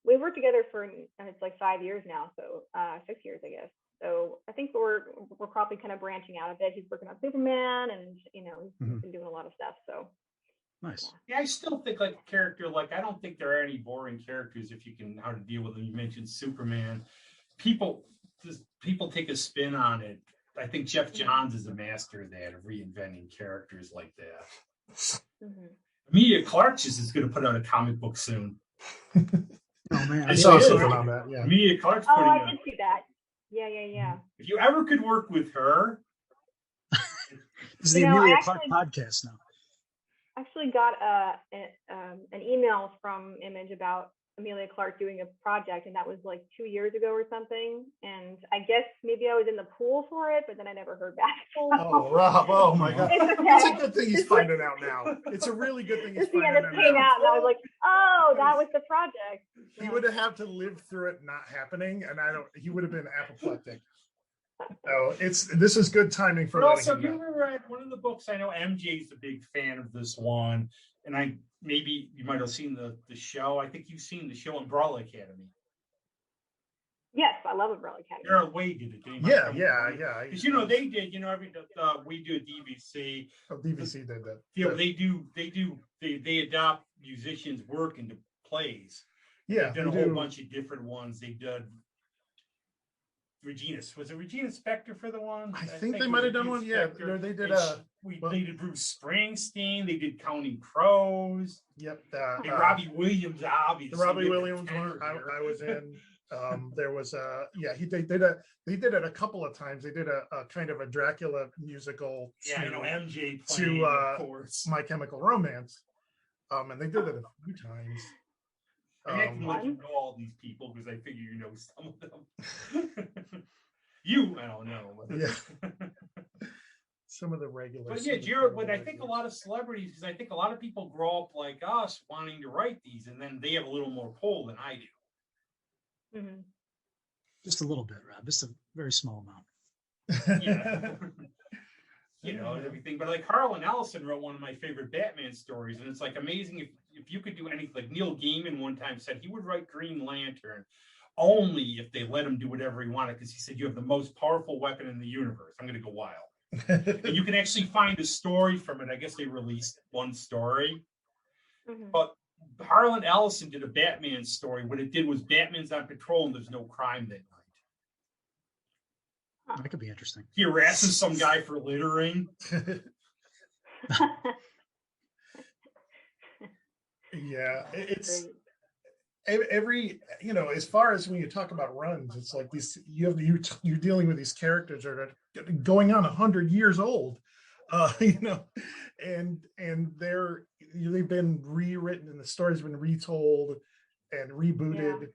We've worked together for it's like 5 years now, so 6 years, I guess. So I think we're probably kind of branching out a bit. He's working on Superman, and you know, he's been doing a lot of stuff. So nice. Yeah, I still think, like, a character, like, I don't think there are any boring characters if you can how to deal with them. You mentioned Superman. People take a spin on it. I think Jeff Johns is a master of that, of reinventing characters like that. Amelia Clark is going to put out a comic book soon. Oh man, I saw something on that. Yeah, Amelia Clark's putting. Oh, I did see that. Yeah. If you ever could work with her, this is the Amelia Clark podcast now. Actually got an email from Image about Amelia Clark doing a project, and that was like 2 years ago or something. And I guess maybe I was in the pool for it, but then I never heard back. Oh, Rob! Oh my God! It's okay. It's a good thing he's finding out now. It's a really good thing he's Just the finding end out of came now. out, and I was like, oh, that was the project. He Yeah. would have had to live through it not happening, and he would have been apoplectic. So this is good timing for. But also, letting if him you know. ever read one of the books, I know MJ's a big fan of this one, and maybe you might have seen the show. I think you've seen the show Umbrella Academy. Yes, I love Umbrella Academy. Gerald Wade did it. Didn't he? Yeah. Because they did. We do a DVC. DVC did that. They adopt musicians' work into plays. Yeah, They've done a whole bunch of different ones. They did was it Regina Spektor for the one? I think they might have done one. Yeah, they did. They did Bruce Springsteen. They did Counting Crows. Yep. And Robbie Williams, obviously. The Robbie Williams one I was in. There was they did it a couple of times. They did a kind of a Dracula musical. MJ playing, of course. My Chemical Romance. And they did it a few times. I'm acting like you know all these people because I figure you know some of them. I don't know. Yeah. Some of the regulars. But yeah, Jared, but I think a lot of celebrities, because I think a lot of people grow up like us wanting to write these, and then they have a little more pull than I do. Mm-hmm. Just a little bit, Rob. Just a very small amount. Yeah. And everything. But like Harlan Ellison wrote one of my favorite Batman stories, and it's like amazing if you could do anything. Like Neil Gaiman one time said he would write Green Lantern only if they let him do whatever he wanted, because he said you have the most powerful weapon in the universe. I'm going to go wild. And you can actually find a story from it. I guess they released one story. Mm-hmm. But Harlan Ellison did a Batman story. What it did was Batman's on patrol and there's no crime that night. That could be interesting. He harasses some guy for littering. Yeah, it's every as far as when you talk about runs, it's like these you're dealing with these characters that are going on 100 years old, and they've been rewritten and the story's been retold and rebooted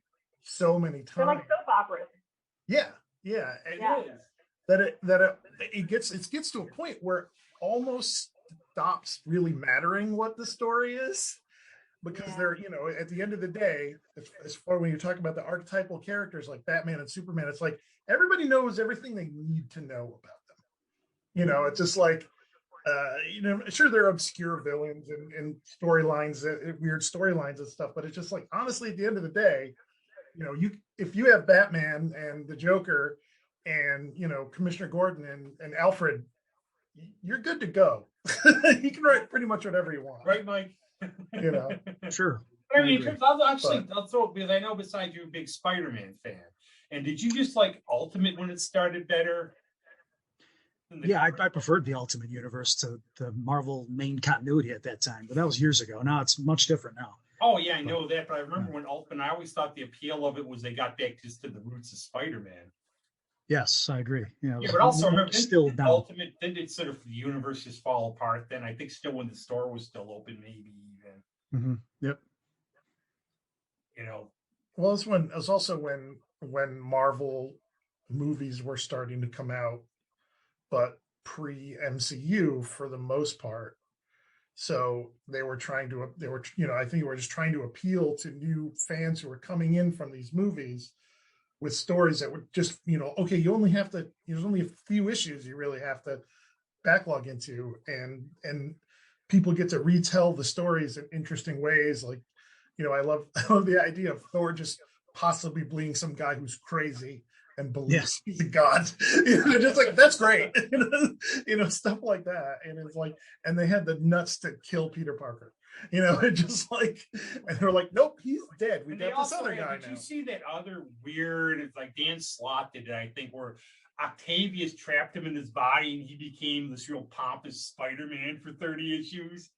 so many times. They're like soap operas. Yeah. It Gets to a point where it almost stops really mattering what the story is, because they're at the end of the day, as far when you talk about the archetypal characters like Batman and Superman, it's like everybody knows everything they need to know about them. It's just like sure, they're obscure villains and storylines, weird storylines and stuff, but it's just like, honestly, at the end of the day, if you have Batman and the Joker and Commissioner Gordon and Alfred, you're good to go. You can write pretty much whatever you want, right, Mike? Sure. I mean, I'll throw it, because I know besides you're a big Spider-Man fan. And did you just like Ultimate when it started better? Yeah, I preferred the Ultimate Universe to the Marvel main continuity at that time, but that was years ago. Now it's much different now. Oh yeah, I know that, but I remember when Ultimate, I always thought the appeal of it was they got back just to the roots of Spider-Man. Yes, I agree. Yeah, but also remember, still did Ultimate, then did sort of the universe just fall apart? Then I think still when the store was still open, maybe even. Mm-hmm. Yep. Well, it was also when Marvel movies were starting to come out, but pre-MCU for the most part. So I think they were just trying to appeal to new fans who were coming in from these movies with stories that were just, okay, there's only a few issues you really have to backlog into, and people get to retell the stories in interesting ways. Like, I love the idea of Thor just possibly being some guy who's crazy and believes he's a god. Just like, that's great. Stuff like that. And it's like, and they had the nuts to kill Peter Parker. It just like, and they're like, nope, he's dead. We got this other guy now. Did you see that other weird? It's like Dan Slott did it, I think, where Octavius trapped him in his body and he became this real pompous Spider-Man for 30 issues.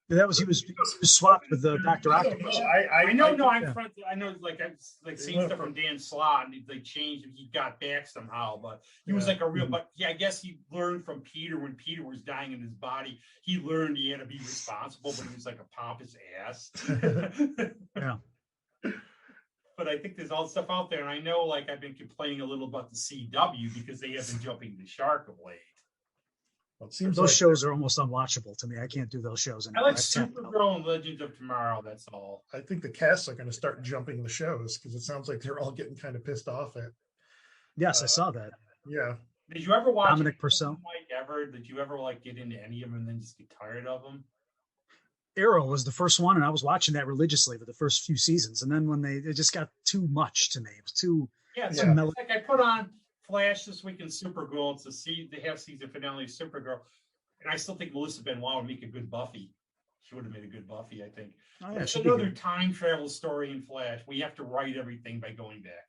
That was he was swapped with Dr. I don't Octopus. know. I know, no, I'm yeah. front. I know, like I've like They seen went stuff from from- Dan Slott, and they changed. He got back somehow, but he was Yeah. like a real. Mhm. But yeah, I guess he learned from Peter when Peter was dying in his body. He learned he had to be responsible, but he was like a pompous ass. Yeah. But I think there's all stuff out there, and I know, like I've been complaining a little about the CW because they have been jumping the shark of late. Well, it seems Those like shows are almost unwatchable to me. I can't do those shows I anymore. like I've tapped out. Supergirl and Legends of Tomorrow. That's all. I think the casts are going to start jumping the shows because it sounds like they're all getting kind of pissed off at. Yes, I saw that. Yeah, Did you ever watch Dominic any of Purcell. them, Mike? Ever? Did you ever like get into any of them and then just get tired of them? Arrow was the first one, and I was watching that religiously for the first few seasons. And then when it just got too much to me. It was too Yeah, Yeah. so it's like I put on Flash this week in Supergirl. It's the half season finale of Supergirl, and I still think Melissa Benoist would make a good Buffy. She would have made a good Buffy, I think. oh, yeah, It's should be another good. time travel story in Flash. We have to write everything by going back.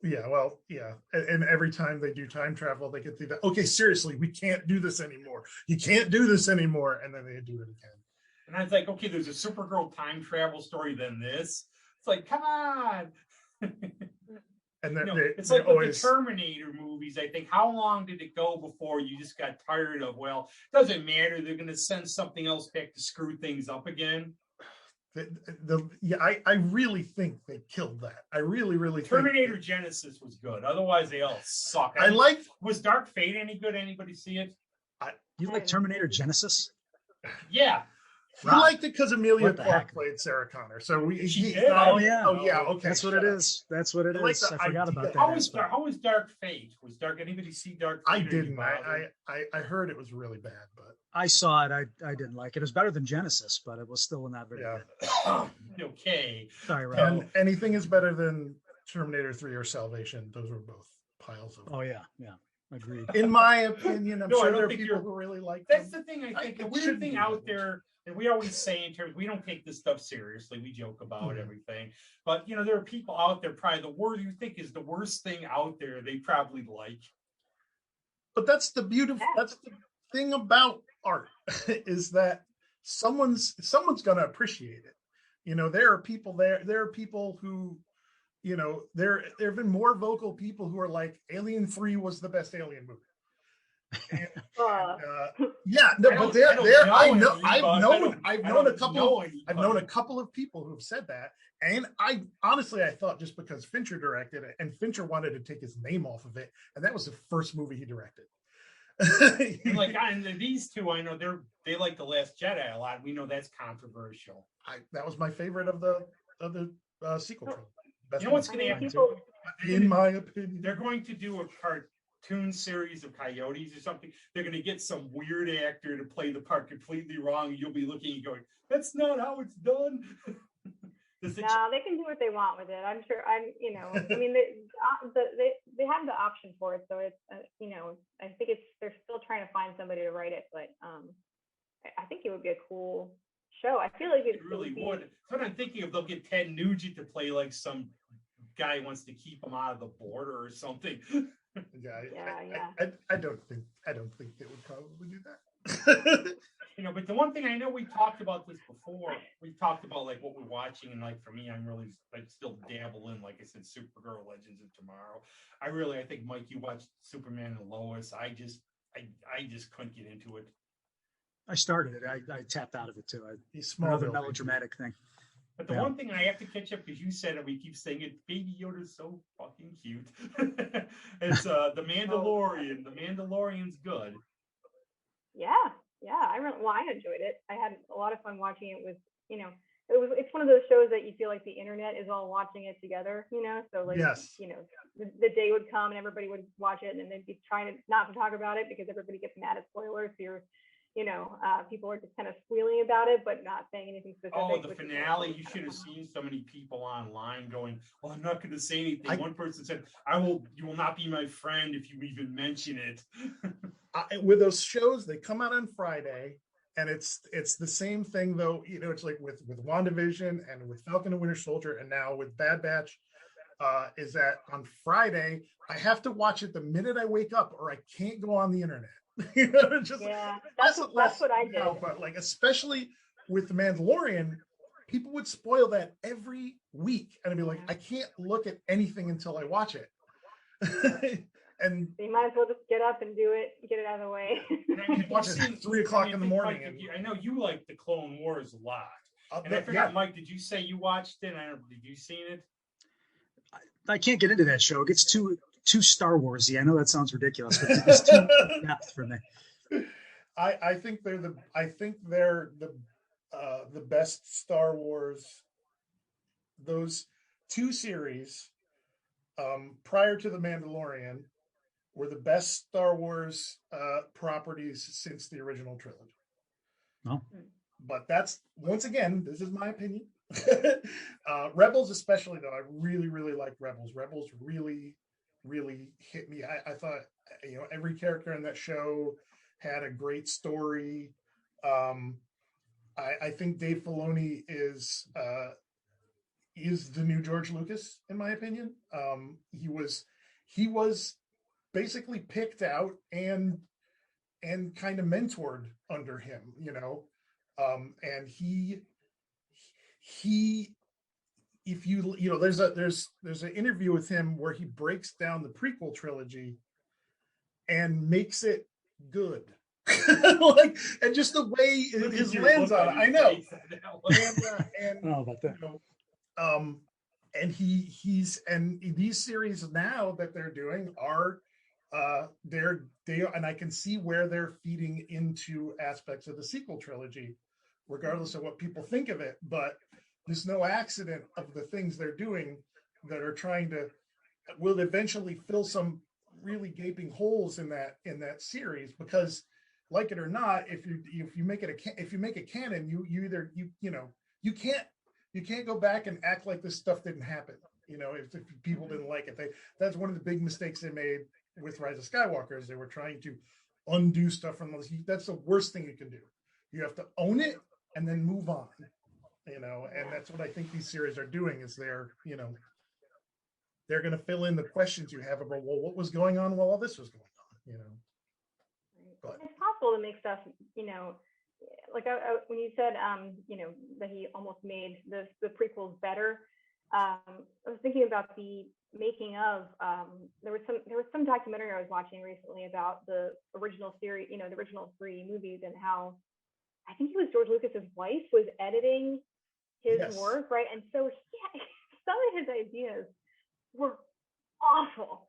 yeah. Well, yeah. And every time they do time travel, they get through that. Okay, seriously, we can't do this anymore. You can't do this anymore, and then they do it again. And I was like, okay, there's a Supergirl time travel story than this. It's like, come on. And You then know, it's like with the Terminator movies. I think, how long did it go before you just got tired of? Well, it doesn't matter. They're going to send something else back to screw things up again. I really think they killed that. I really Terminator think Genesis was good. Otherwise, they all suck. I like. Was Dark Fate any good? Anybody see it? You like Terminator Genesis? Yeah. We liked it because Amelia What the Clarke heck? played Sarah Connor. So She did? Oh, yeah. Oh yeah. Okay. That's what it is. That's what it I like is. the I forgot idea. about that. How was Dark Fate? Was Dark anybody see Dark Fate? I Or you didn't. bothered? I heard it was really bad, but I saw it. I didn't like it. It was better than Genesis, but it was still not very yeah. good. Okay. Sorry, Rob. And anything is better than Terminator 3 or Salvation. Those were both piles of. Oh yeah, agreed. In my opinion, I'm No, I sure don't there are think people you're- who really like That's them. the thing. I I- think the it weird should thing be out good. there, and we always say in terms, we don't take this stuff seriously. We joke about Mhm. everything, but there are people out there. Probably the word you think is the worst thing out there. They probably like. But that's the beautiful. That's the thing about art is that someone's going to appreciate it. There are people there. There are people who, there have been more vocal people who are like, Alien 3 was the best Alien movie. And, yeah, no, but I've known a couple of people who have said that, and I honestly thought just because Fincher directed it and Fincher wanted to take his name off of it, and that was the first movie he directed. And these two, I know they like The Last Jedi a lot. We know that's controversial. That was my favorite of the sequel trilogy. Best You know what's one. going to happen? people, In my opinion, They're going to do a cartoon series of coyotes or something. They're going to get some weird actor to play the part completely wrong. You'll be looking and going, "That's not how it's done." no, they can do what they want with it. I'm sure. I mean, they have the option for it, so it's I think they're still trying to find somebody to write it, but I think it would be a cool show. I feel like It really would. That's what I'm thinking of. They'll get Ted Nugent to play like some guy who wants to keep him out of the border or something. I don't think they would probably do that. But the one thing I know, we talked about this before. We talked about like what we're watching, and like for me, I'm still dabble in, like I said, Supergirl, Legends of Tomorrow. I think Mike, you watched Superman and Lois. I just couldn't get into it. I started it. I tapped out of it too. He's Another Smallville. melodramatic thing. But the one thing I have to catch up, because you said it, we keep saying it, Baby Yoda's so fucking cute. It's The Mandalorian. The Mandalorian's good. Yeah. I enjoyed it. I had a lot of fun watching it with, it's one of those shows that you feel like the internet is all watching it together, so like, Yes. The day would come and everybody would watch it, and they'd be trying to not to talk about it because everybody gets mad at spoilers. So people are just kind of squealing about it, but not saying anything specific. Oh, the finale! You should have seen so many people online going, "Well, I'm not going to say anything." One person said, You will not be my friend if you even mention it." With those shows, they come out on Friday, and it's the same thing though. It's like with Wanda Vision and with Falcon and Winter Soldier, and now with Bad Batch. Is that on Friday? I have to watch it the minute I wake up, or I can't go on the internet. That's what I did. But like, especially with the Mandalorian, people would spoil that every week, and I'd be like, I can't look at anything until I watch it. And you might as well just get up and do it, get it out of the way. you watch it at 3 o'clock in the morning. Mike, I know you like the Clone Wars a lot. And I forgot, Mike, did you say you watched it? Did you seen it? I can't get into that show. It gets too Star Warsy. I know that sounds ridiculous, but it's too depth for me. I think they're the best Star Wars. Those 2 series prior to the Mandalorian were the best Star Wars properties since the original trilogy. Oh. But that's, once again, this is my opinion. Rebels especially, though, I really, really like Rebels. Rebels really, really hit me. I thought, every character in that show had a great story. I think Dave Filoni is the new George Lucas, in my opinion. He was basically picked out and kind of mentored under him, and he if there's an interview with him where he breaks down the prequel trilogy and makes it good. And just the way his lens on it, I know. And oh, about that. And he's these series now that they're doing are they and I can see where they're feeding into aspects of the sequel trilogy, regardless of what people think of it. But there's no accident of the things they're doing that are trying to will eventually fill some really gaping holes in that series, because, like it or not, if you make it canon, you can't go back and act like this stuff didn't happen. If people didn't like it, that's one of the big mistakes they made with Rise of Skywalker, is they were trying to undo stuff from those. That's the worst thing you can do. You have to own it and then move on. And that's what I think these series are doing, is they're going to fill in the questions you have about, well, what was going on while all this was going on, But it's possible to make stuff, like when you said, that he almost made the prequels better. I was thinking about the making of, there was some documentary I was watching recently about the original series, the original 3 movies, and how I think it was George Lucas's wife was editing his work, right? And so some of his ideas were awful,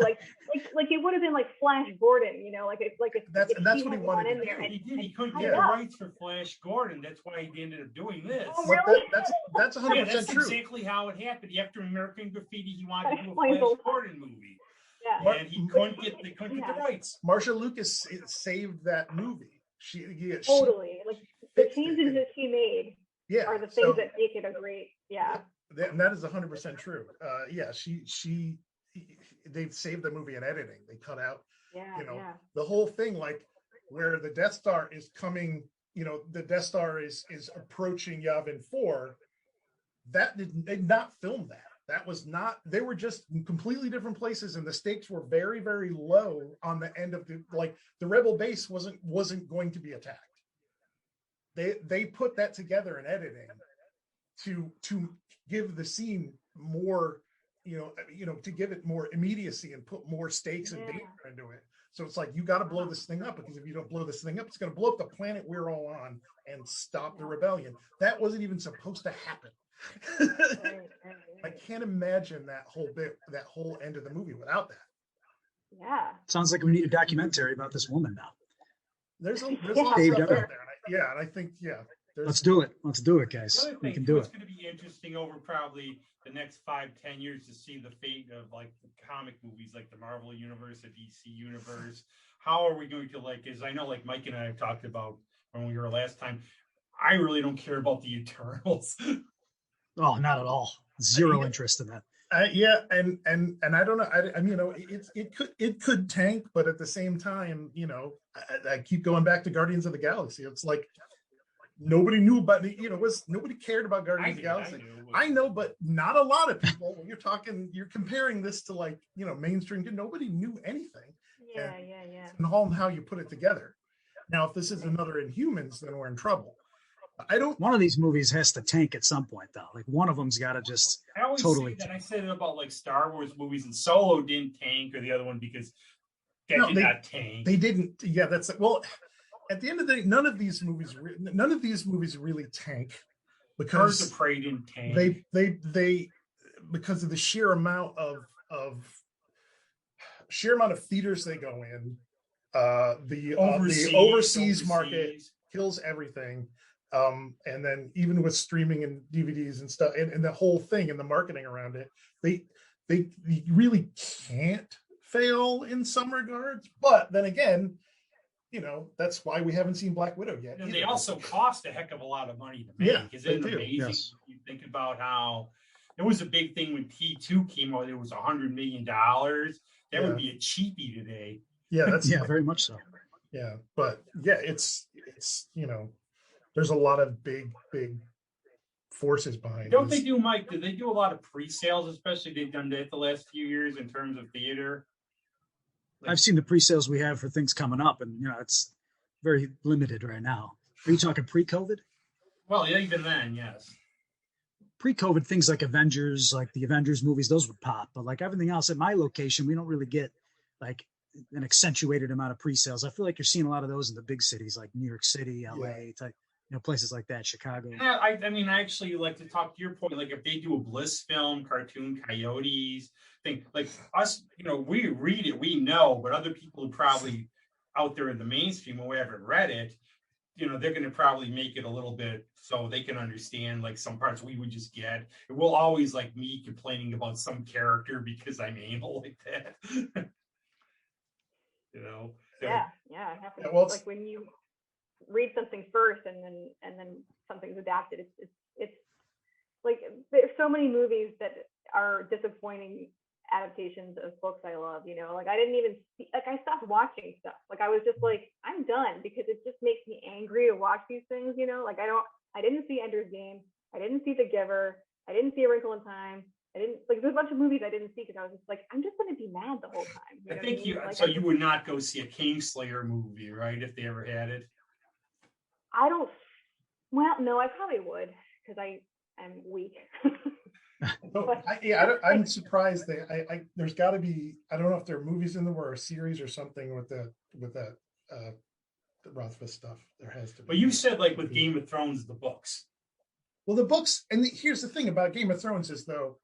like it would have been like Flash Gordon, that's what he wanted in to there. do. He couldn't get the rights for Flash Gordon. That's why he ended up doing this. Oh, really? That's 100% that's true. Exactly how it happened. After American Graffiti, he wanted to do a Explains Flash a lot. Gordon movie. Yeah. And he couldn't get the rights. Marsha Lucas saved that movie. Totally. The changes that she made are the things that make it a great, And that is 100% true. They've saved the movie in editing. They cut out, the whole thing, like where the Death Star is coming, the Death Star is approaching Yavin 4. That did not film that. That was not, they were just in completely different places, and the stakes were very, very low on the end of the Rebel base wasn't going to be attacked. They put that together in editing to give the scene more, to give it more immediacy and put more stakes and danger into it. So it's like, you got to blow this thing up, because if you don't blow this thing up, it's going to blow up the planet we're all on and stop the rebellion. That wasn't even supposed to happen. I can't imagine that whole end of the movie without that. Yeah. Sounds like we need a documentary about this woman now. There's a lot of stuff out there. And I think, let's do it. Let's do it, guys. We can do it. It's going to be interesting over probably the next 5-10 years to see the fate of like the comic movies, like the Marvel universe, the DC universe. How are we going to, as I know, like Mike and I have talked about when we were last time, I really don't care about the Eternals. Oh, not at all. Zero interest in that. And I don't know. It could tank, but at the same time, I keep going back to Guardians of the Galaxy. It's like nobody knew about nobody cared about Guardians of the Galaxy. I know, but not a lot of people. When you're comparing this to mainstream, nobody knew anything. Yeah. And how you put it together. Now, if this is another Inhumans, then we're in trouble. I don't. One of these movies has to tank at some point, though. Like one of them's got to just I always totally. say that. I said it about like Star Wars movies, and Solo didn't tank, or the other one because that No, did not tank. They didn't. Yeah, that's well. At the end of the day, none of these movies really tank because Birds of Prey didn't tank. they because of the sheer amount of theaters they go in. The overseas market kills everything. And then even with streaming and DVDs and stuff, and the whole thing and the marketing around it, they really can't fail in some regards. But then again, that's why we haven't seen Black Widow yet. And they also cost a heck of a lot of money to make. Yeah, Isn't it amazing? Yes. You think about how it was a big thing when T2 came out. It was $100 million. That would be a cheapie today. Yeah, that's very much so. Yeah, but yeah, it's there's a lot of big forces behind. Don't they do, Mike? Do they do a lot of pre-sales? Especially they've done that the last few years in terms of theater. I've seen the pre-sales we have for things coming up, and it's very limited right now. Are you talking pre-COVID? Well, yeah, even then, yes. Pre-COVID, things like Avengers, like the Avengers movies, those would pop. But like everything else at my location, we don't really get like an accentuated amount of pre-sales. I feel like you're seeing a lot of those in the big cities like New York City, LA, type, places like that, Chicago. Yeah, I mean, I actually like to talk to your point. Like if they do a Bliss film, cartoon coyotes thing, like us, we read it, we know, but other people who probably out there in the mainstream who haven't read it, they're going to probably make it a little bit so they can understand like some parts we would just get. It will always like me complaining about some character because I'm anal like that. Yeah, it happens. Well, like when you read something first and then something's adapted, it's like there's so many movies that are disappointing adaptations of books I love. Like I didn't even see, like I stopped watching stuff. Like I was just like, I'm done because it just makes me angry to watch these things. Like I didn't see Ender's Game, I didn't see The Giver, I didn't see A Wrinkle in Time. I didn't there's a bunch of movies I didn't see because I was just like, I'm just going to be mad the whole time. I think you would not go see a Kingslayer movie, right? If they ever had it. No, I probably would because I am weak. I'm surprised there's got to be, I don't know if there are movies in there or a series or something with that the Rothfuss stuff. There has to be. But you said like with Game of Thrones, the books. Well, the books, and here's the thing about Game of Thrones is though,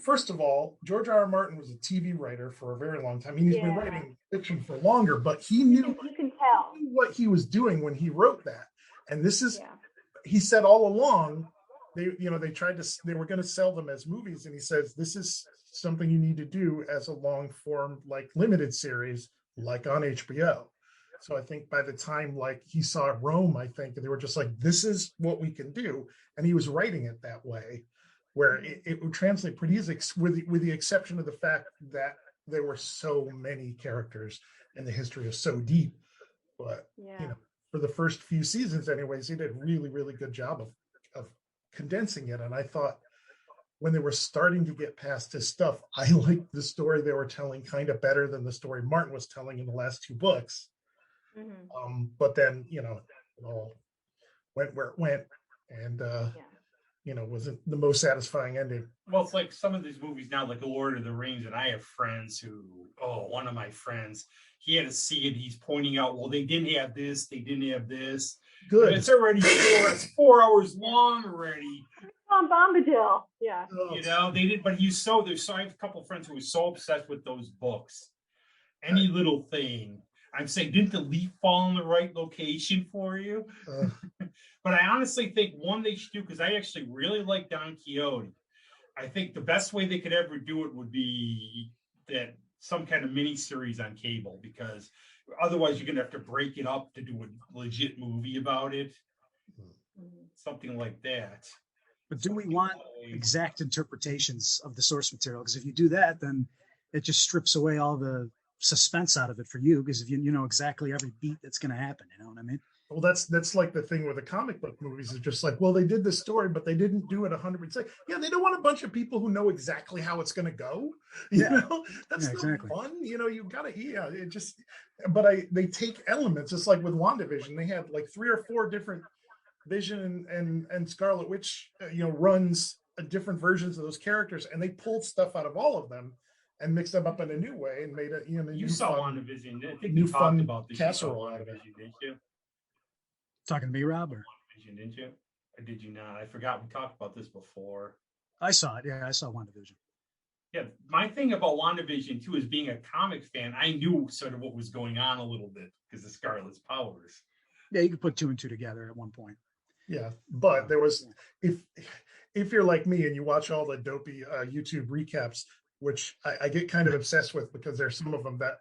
first of all, George R.R. Martin was a TV writer for a very long time. I mean, he's been writing fiction for longer, but he knew, you can tell what he was doing when he wrote that. And this is, he said all along, they were going to sell them as movies. And he says, this is something you need to do as a long form, like limited series, like on HBO. So I think by the time like he saw Rome, I think they were just like, this is what we can do. And he was writing it that way, where it would translate pretty easily, with the exception of the fact that there were so many characters and the history is so deep. But for the first few seasons anyways, he did a really, really good job of condensing it. And I thought when they were starting to get past his stuff, I liked the story they were telling kind of better than the story Martin was telling in the last two books. Mm-hmm. But then, it all went where it went, and wasn't the most satisfying ending. Well, it's like some of these movies now, like The Lord of the Rings, and I have friends one of my friends, he had to see it. He's pointing out, well, they didn't have this, they didn't have this. Good. And it's already 4 hours long already. On Bombadil, yeah. They did, but I have a couple of friends who were so obsessed with those books. Any little thing. I'm saying, didn't the leaf fall in the right location for you? But I honestly think one they should do, because I actually really like Don Quixote. I think the best way they could ever do it would be that some kind of mini series on cable, because otherwise you're going to have to break it up to do a legit movie about it. Something like that. But do we want exact interpretations of the source material? Because if you do that, then it just strips away all the suspense out of it for you, because if you know exactly every beat that's going to happen, you know what I mean? Well, that's like the thing with the comic book movies is just like, well, they did this story, but they didn't do it 100%. Yeah, they don't want a bunch of people who know exactly how it's going to go. That's exactly. fun. You gotta, it just. But they take elements. It's like with Wanda Vision, they had like 3 or 4 different Vision and Scarlet Witch, runs different versions of those characters, and they pulled stuff out of all of them and mixed them up in a new way and made it, You saw WandaVision. I think new you talked fun about this. casserole out of it. WandaVision, didn't you? Talking to me, Rob? Or? WandaVision, didn't you? Or did you not? I forgot we talked about this before. I saw it. Yeah, I saw WandaVision. Yeah, my thing about WandaVision too is being a comic fan. I knew sort of what was going on a little bit because of Scarlet's powers. Yeah, you could put 2 and 2 together at one point. Yeah, but there was if you're like me and you watch all the dopey YouTube recaps, which I get kind of obsessed with because there's some of them that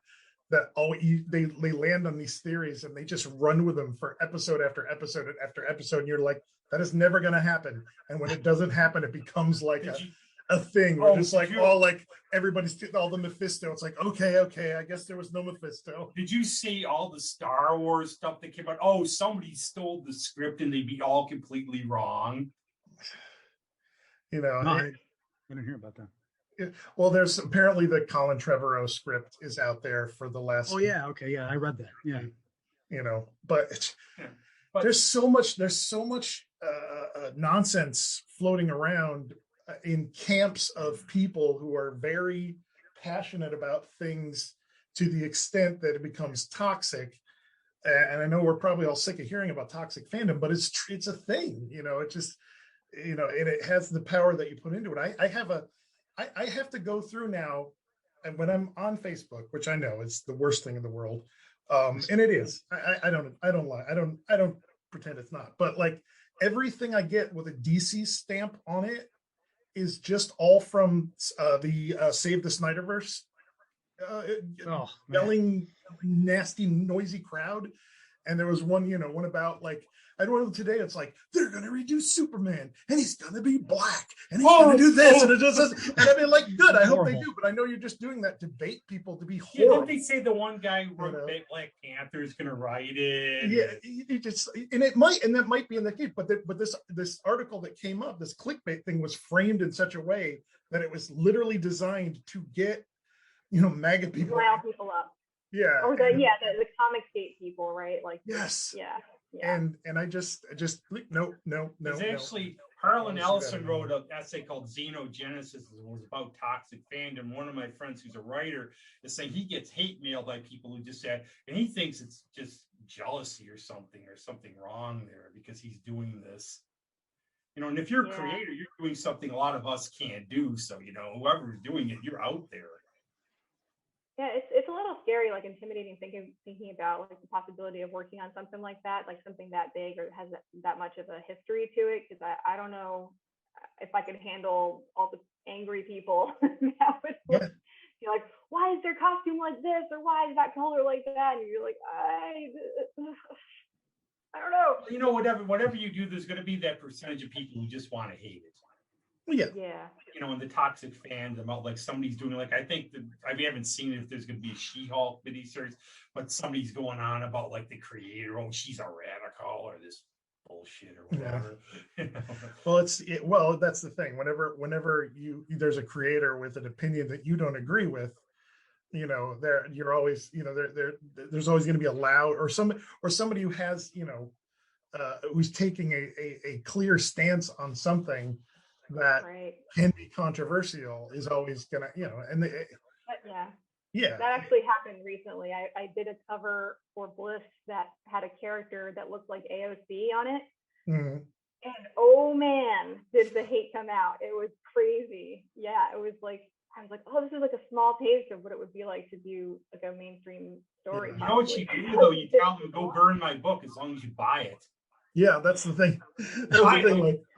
they land on these theories and they just run with them for episode after episode after episode, and you're like, that is never going to happen. And when it doesn't happen, it becomes like a thing. We're just like all like everybody's all the Mephisto. It's like, okay, I guess there was no Mephisto. Did you see all the Star Wars stuff that came out? Oh, somebody stole the script and they'd be all completely wrong. I didn't hear about that. Well, there's apparently the Colin Trevorrow script is out there for the last. Oh yeah, okay, yeah, I read that. Yeah, but there's so much nonsense floating around in camps of people who are very passionate about things to the extent that it becomes toxic. And I know we're probably all sick of hearing about toxic fandom, but it's a thing. It just and it has the power that you put into it. I have to go through now, and when I'm on Facebook, which I know is the worst thing in the world, and it is. I don't lie. I don't pretend it's not. But like everything I get with a DC stamp on it is just all from the Save the Snyderverse, yelling, nasty, noisy crowd. And there was one about like, I don't know, today it's like, they're going to redo Superman and he's going to be black and he's going to do this and it does this. And I mean, like, good, I hope they do, but I know you're just doing that to bait people to be horrible. Yeah, didn't they say the one guy who wrote Black Panther is going to write it? Yeah, that might be in the case, but this article that came up, this clickbait thing was framed in such a way that it was literally designed to get, MAGA people. Rile people up. Yeah. Or the Comicsgate people, right? Like, yes. Yeah. And I just no. It's actually Harlan Ellison wrote an essay called Xenogenesis. It was about toxic fandom. One of my friends who's a writer is saying he gets hate mail by people who just said, and he thinks it's just jealousy or something wrong there because he's doing this. And if you're a creator, you're doing something a lot of us can't do. So, whoever's doing it, you're out there. Yeah, it's a little scary, like intimidating thinking about like the possibility of working on something like that, like something that big or has that much of a history to it. Because I don't know if I could handle all the angry people that would be like, why is their costume like this or why is that color like that? And you're like, I don't know. Whatever you do, there's going to be that percentage of people who just want to hate it. Yeah. And the toxic fans about like somebody's doing like I think I haven't seen if there's going to be a She-Hulk miniseries, but somebody's going on about like the creator, she's a radical or this bullshit or whatever. Yeah. Well, that's the thing. Whenever there's a creator with an opinion that you don't agree with, you're always there's always going to be a loud or somebody who has who's taking a clear stance on something that can be controversial is always gonna that actually happened recently. I did a cover for Bliss that had a character that looked like AOC on it, and oh man, did the hate come out. It was crazy. It was like I was like, oh, this is like a small taste of what it would be like to do like a mainstream story. You know what you do though? You tell them go burn my book as long as you buy it. Yeah, that's the thing. I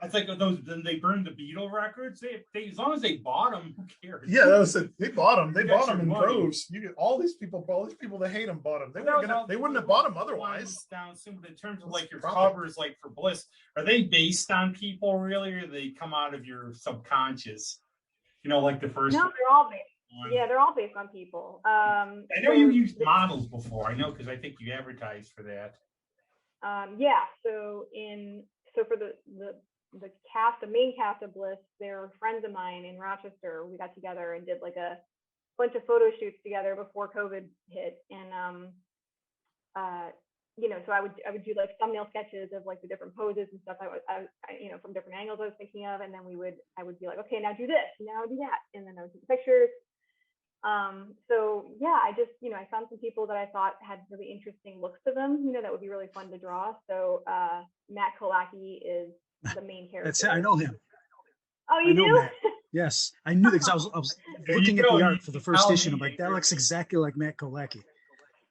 think of those. Then they burned the Beatle records. They as long as they bought them, who cares? Yeah, that was it. They bought them. They bought them in droves. You get all these people that hate them bought them. They wouldn't have bought them otherwise. Down soon, but in terms of like your covers, like for Bliss, are they based on people really, or do they come out of your subconscious? Like the first. No, they're all based. Yeah, they're all based on people. I know you used models before. I know because I think you advertised for that. So for the cast, the main cast of Bliss, they're friends of mine in Rochester. We got together and did like a bunch of photo shoots together before COVID hit, and so I would do like thumbnail sketches of like the different poses and stuff I from different angles I was thinking of, and then I would be like, okay, now do this, now do that, and then I would do the pictures. So yeah, I just I found some people that I thought had really interesting looks to them, that would be really fun to draw. So Matt Kolacki is the main character. That's it. I know him. Oh, you do? Matt. Yes, I knew that because I was looking at the art for the first issue. I'm like, that looks exactly like Matt Kolacki.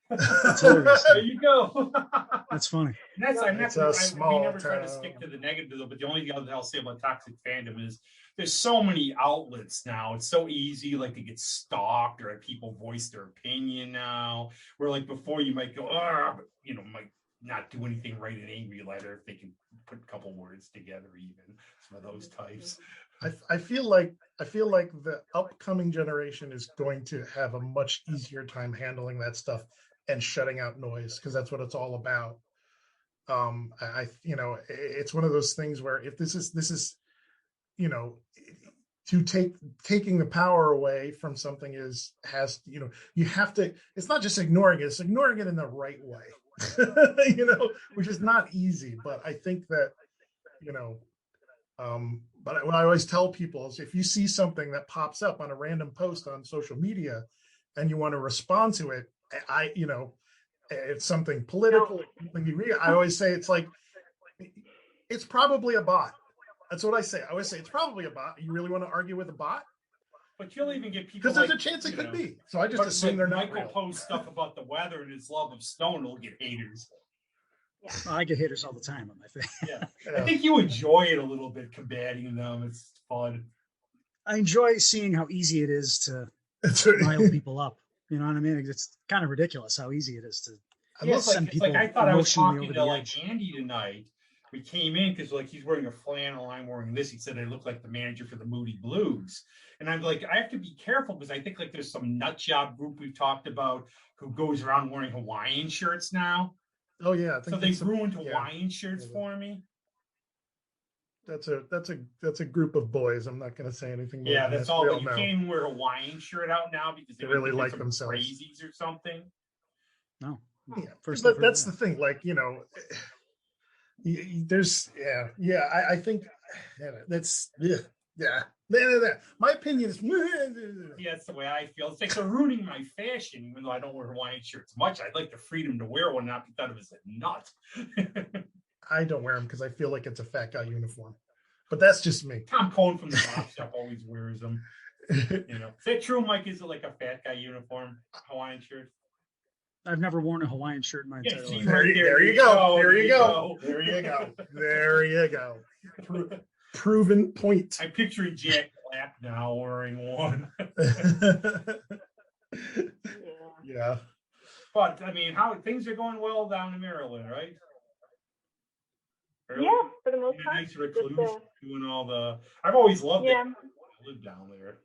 That's hilarious. There you go. That's funny. And that's small we never try to town. stick to the negative though, but the only thing I'll say about toxic fandom is there's so many outlets now. It's so easy like to get stalked or have people voice their opinion now. Where like before you might go, but might not do anything right in angry letter if they can put a couple words together, even some of those types. I feel like the upcoming generation is going to have a much easier time handling that stuff and shutting out noise, because that's what it's all about. It's one of those things where if this is to taking the power away from something you have to, it's not just ignoring it's ignoring it in the right way, which is not easy. But I think that, but what I always tell people is if you see something that pops up on a random post on social media and you want to respond to it, it's something political, something you read, I always say it's probably a bot. That's what I say. I always say it's probably a bot. You really want to argue with a bot? But you'll even get people because there's a chance it could be. So I just assume they're not Michael real. posts stuff about the weather and his love of stone will get haters. Yeah. I get haters all the time on my thing. Yeah. I think you enjoy it a little bit, combating them. It's fun. I enjoy seeing how easy it is to rile people up. You know what I mean? It's kind of ridiculous how easy it is to send people I thought I was emotionally talking over to the edge. Andy tonight. We came in because he's wearing a flannel, I'm wearing this. He said I look like the manager for the Moody Blues, and I'm like, I have to be careful because I think there's some nut job group we've talked about who goes around wearing Hawaiian shirts now. Oh yeah, so they've ruined Hawaiian shirts for me. That's a group of boys. I'm not going to say anything more. Yeah, that's all. You can't even wear a Hawaiian shirt out now because they really like themselves, crazies or something. No, yeah. But that's the thing. There's I think that's my opinion is that's the way I feel. It's like they're ruining my fashion, even though I don't wear Hawaiian shirts much. I'd like the freedom to wear one, not be thought of as a nut. I don't wear them because I feel like it's a fat guy uniform, but that's just me. Tom Cohn from the Pop Shop always wears them. Is that true, Mike? Is it like a fat guy uniform Hawaiian shirt? I've never worn a Hawaiian shirt in my entire life. There you go. There you go. Proven point. I'm picturing Jack Black now wearing one. Yeah. But I mean, how things are going well down in Maryland, right? Yeah, for the most part. Nice recluse, doing all the. I've always loved it. I live down there.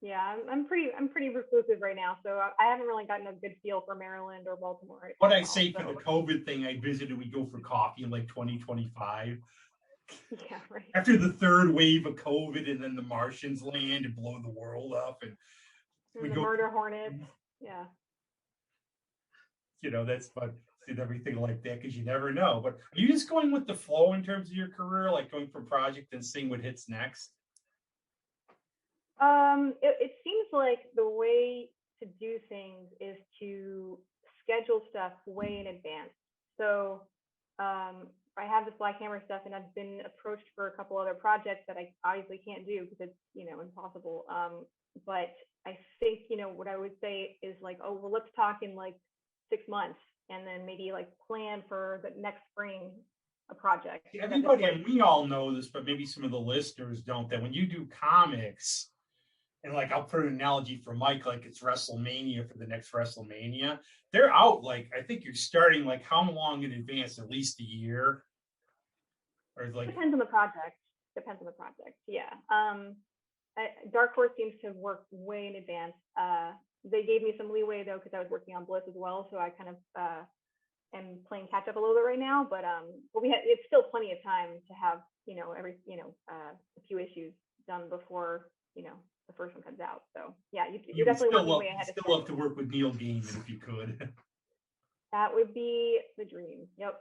Yeah, I'm pretty reclusive right now, so I haven't really gotten a good feel for Maryland or Baltimore. What I say for the COVID thing, I visited. We go for coffee in 2025. Yeah, right. After the third wave of COVID, and then the Martians land and blow the world up, and we go murder hornets. Yeah. That's fun. And everything like that, because you never know. But are you just going with the flow in terms of your career, like going from project and seeing what hits next? It seems like the way to do things is to schedule stuff way in advance. So I have this Black Hammer stuff, and I've been approached for a couple other projects that I obviously can't do because it's impossible. But I think what I would say is let's talk in 6 months, and then maybe plan for the next spring a project. Everybody, and we all know this, but maybe some of the listeners don't, that when you do comics, and I'll put an analogy for Mike, it's WrestleMania for the next WrestleMania, they're out, I think you're starting how long in advance? At least a year? Or Depends on the project. Yeah. Dark Horse seems to work way in advance. They gave me some leeway though, because I was working on Bliss as well, so I kind of am playing catch up a little bit right now. But it's still plenty of time to have a few issues done before the first one comes out. So yeah, you're definitely working way ahead. Still love to work with Neil Gaiman if you could. That would be the dream. Yep.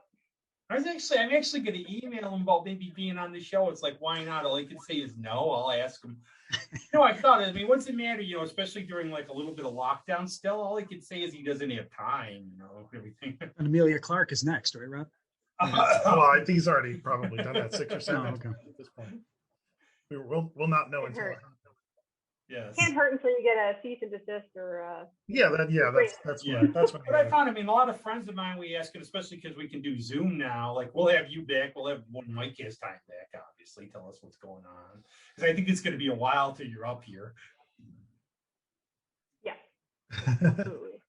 I'm actually going to email him about maybe being on the show. It's like, why not? All he can say is no. I'll ask him. I mean, what's it matter? Especially during like a little bit of lockdown still, all he can say is he doesn't have time, everything. And Amelia Clark is next, right, Rob? Well, I think he's already probably done that 6 or 7 okay. times at this point. We'll not know until it happens. Yes. Can't hurt until you get a cease and desist or That's what But I found, a lot of friends of mine we ask, and especially because we can do Zoom now, like we'll have you back, we'll have one Mike has time back, obviously, tell us what's going on. Because I think it's going to be a while till you're up here. Yeah. Absolutely.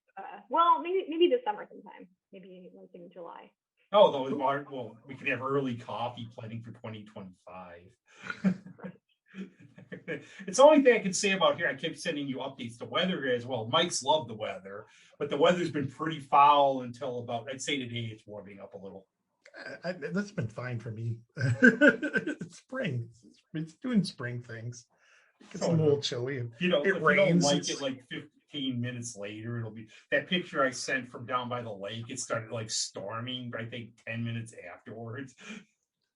Well, maybe this summer sometime. Maybe like in July. Oh, well, we can have early coffee planning for 2025. It's the only thing I can say about here. I kept sending you updates. The weather as well. Mike's loved the weather, but the weather's been pretty foul until about, I'd say today it's warming up a little. That's been fine for me. It's spring. It's doing spring things. It's a little chilly. It rains. You don't like it like 15 minutes later, it'll be that picture I sent from down by the lake. It started like storming, I think 10 minutes afterwards.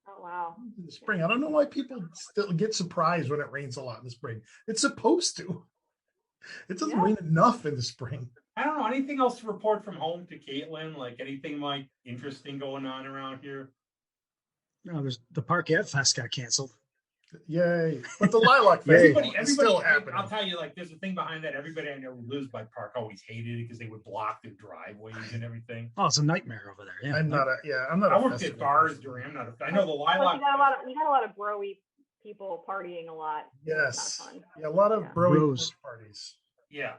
Oh, wow. Spring. I don't know why people still get surprised when it rains a lot in the spring. It's supposed to. It doesn't rain enough in the spring. I don't know. Anything else to report from home to Caitlin? Like anything like interesting going on around here? No, there's the Parkette Fest got canceled. Yay. But the Lilac Festival is still happening. I'll tell you, like, there's a thing behind that. Everybody I know who lives by Park always hated it because they would block their driveways and everything. Oh, it's a nightmare over there. Yeah. I'm not I worked at bars during. I know the Lilac. You got a lot of bro-y people partying a lot. Yes. Yeah, a lot of bro-y parties. Yeah.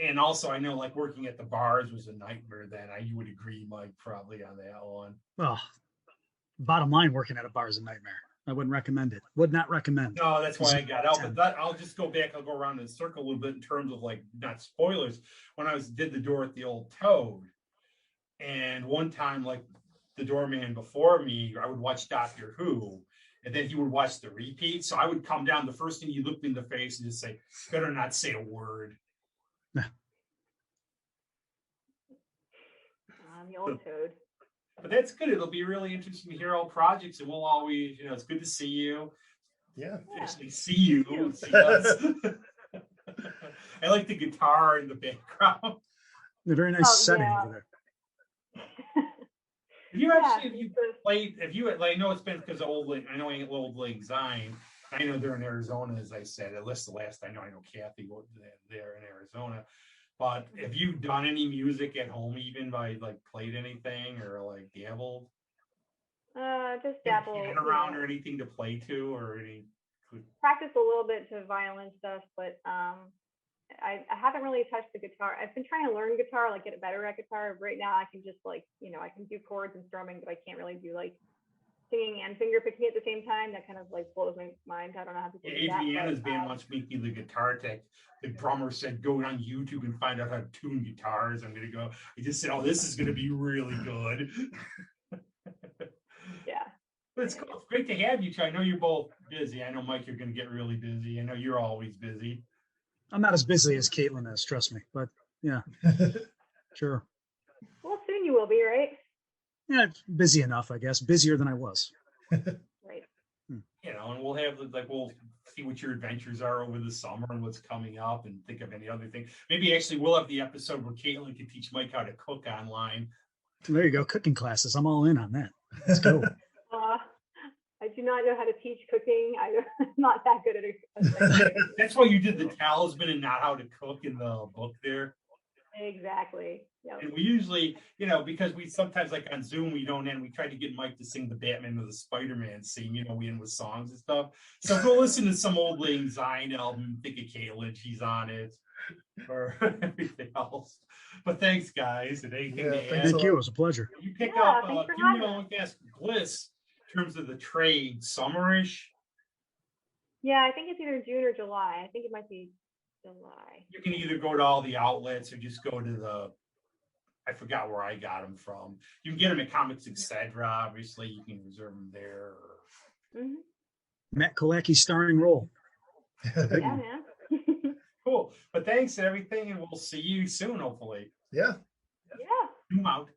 And also, I know, like, working at the bars was a nightmare then. You would agree, Mike, probably on that one. Well, bottom line, working at a bar is a nightmare. I wouldn't recommend it. Would not recommend. No, that's why I got out. But I'll just go back. I'll go around in a circle a little bit in terms of, like, not spoilers. When I did the door at the Old Toad, and one time, like, the doorman before me, I would watch Doctor Who, and then he would watch the repeat. So I would come down. The first thing he looked me in the face and just say, "Better not say a word." The Old Toad. But that's good. It'll be really interesting to hear all projects, and we'll always, it's good to see you. Yeah. Actually see you. See us. I like the guitar in the background. A very nice setting over there. I know it's been because of Old Lang Syne. I know they're in Arizona, as I said. At least the last I know Kathy was there in Arizona. But have you done any music at home, even by like played anything or like dabbled? Just dabbled around or anything to play to or any. Practice a little bit to violin stuff, but I haven't really touched the guitar. I've been trying to learn guitar, like get better at guitar. Right now, I can just I can do chords and strumming, but I can't really do like singing and finger picking at the same time. That kind of like blows my mind. I don't know how people do that. Adriana's band wants me to be the guitar tech. The drummer said, go on YouTube and find out how to tune guitars. I'm going to go. I just said, this is going to be really good. Yeah. But it's cool. It's great to have you two. I know you're both busy. I know, Mike, you're going to get really busy. I know you're always busy. I'm not as busy as Caitlin is, trust me. But yeah, sure. Well, soon you will be, right? Yeah, busy enough, I guess. Busier than I was. Right. And we'll have we'll see what your adventures are over the summer and what's coming up, and think of any other thing. Maybe actually we'll have the episode where Caitlin can teach Mike how to cook online. There you go, cooking classes. I'm all in on that. Let's go. I do not know how to teach cooking. I'm not that good at it. That's why you did the talisman and not how to cook in the book there. Exactly. Yep. And we usually, because we sometimes like on Zoom, we don't end. We try to get Mike to sing the Batman or the Spider-Man scene, we end with songs and stuff. So go listen to some old Lang Syne album, think of Caitlin, she's on it, or everything else. But thanks, guys. And anything to add? Thank you. It was a pleasure. You pick up, ask Bliss in terms of the trade, summerish. Yeah, I think it's either June or July. I think it might be July. You can either go to all the outlets or just go to I forgot where I got them from. You can get them at Comics Etc. Obviously, you can reserve them there. Mm-hmm. Matt Kolacki's starring role. Yeah, man. Cool. But thanks and everything, and we'll see you soon, hopefully. Yeah. Yeah. zoom out.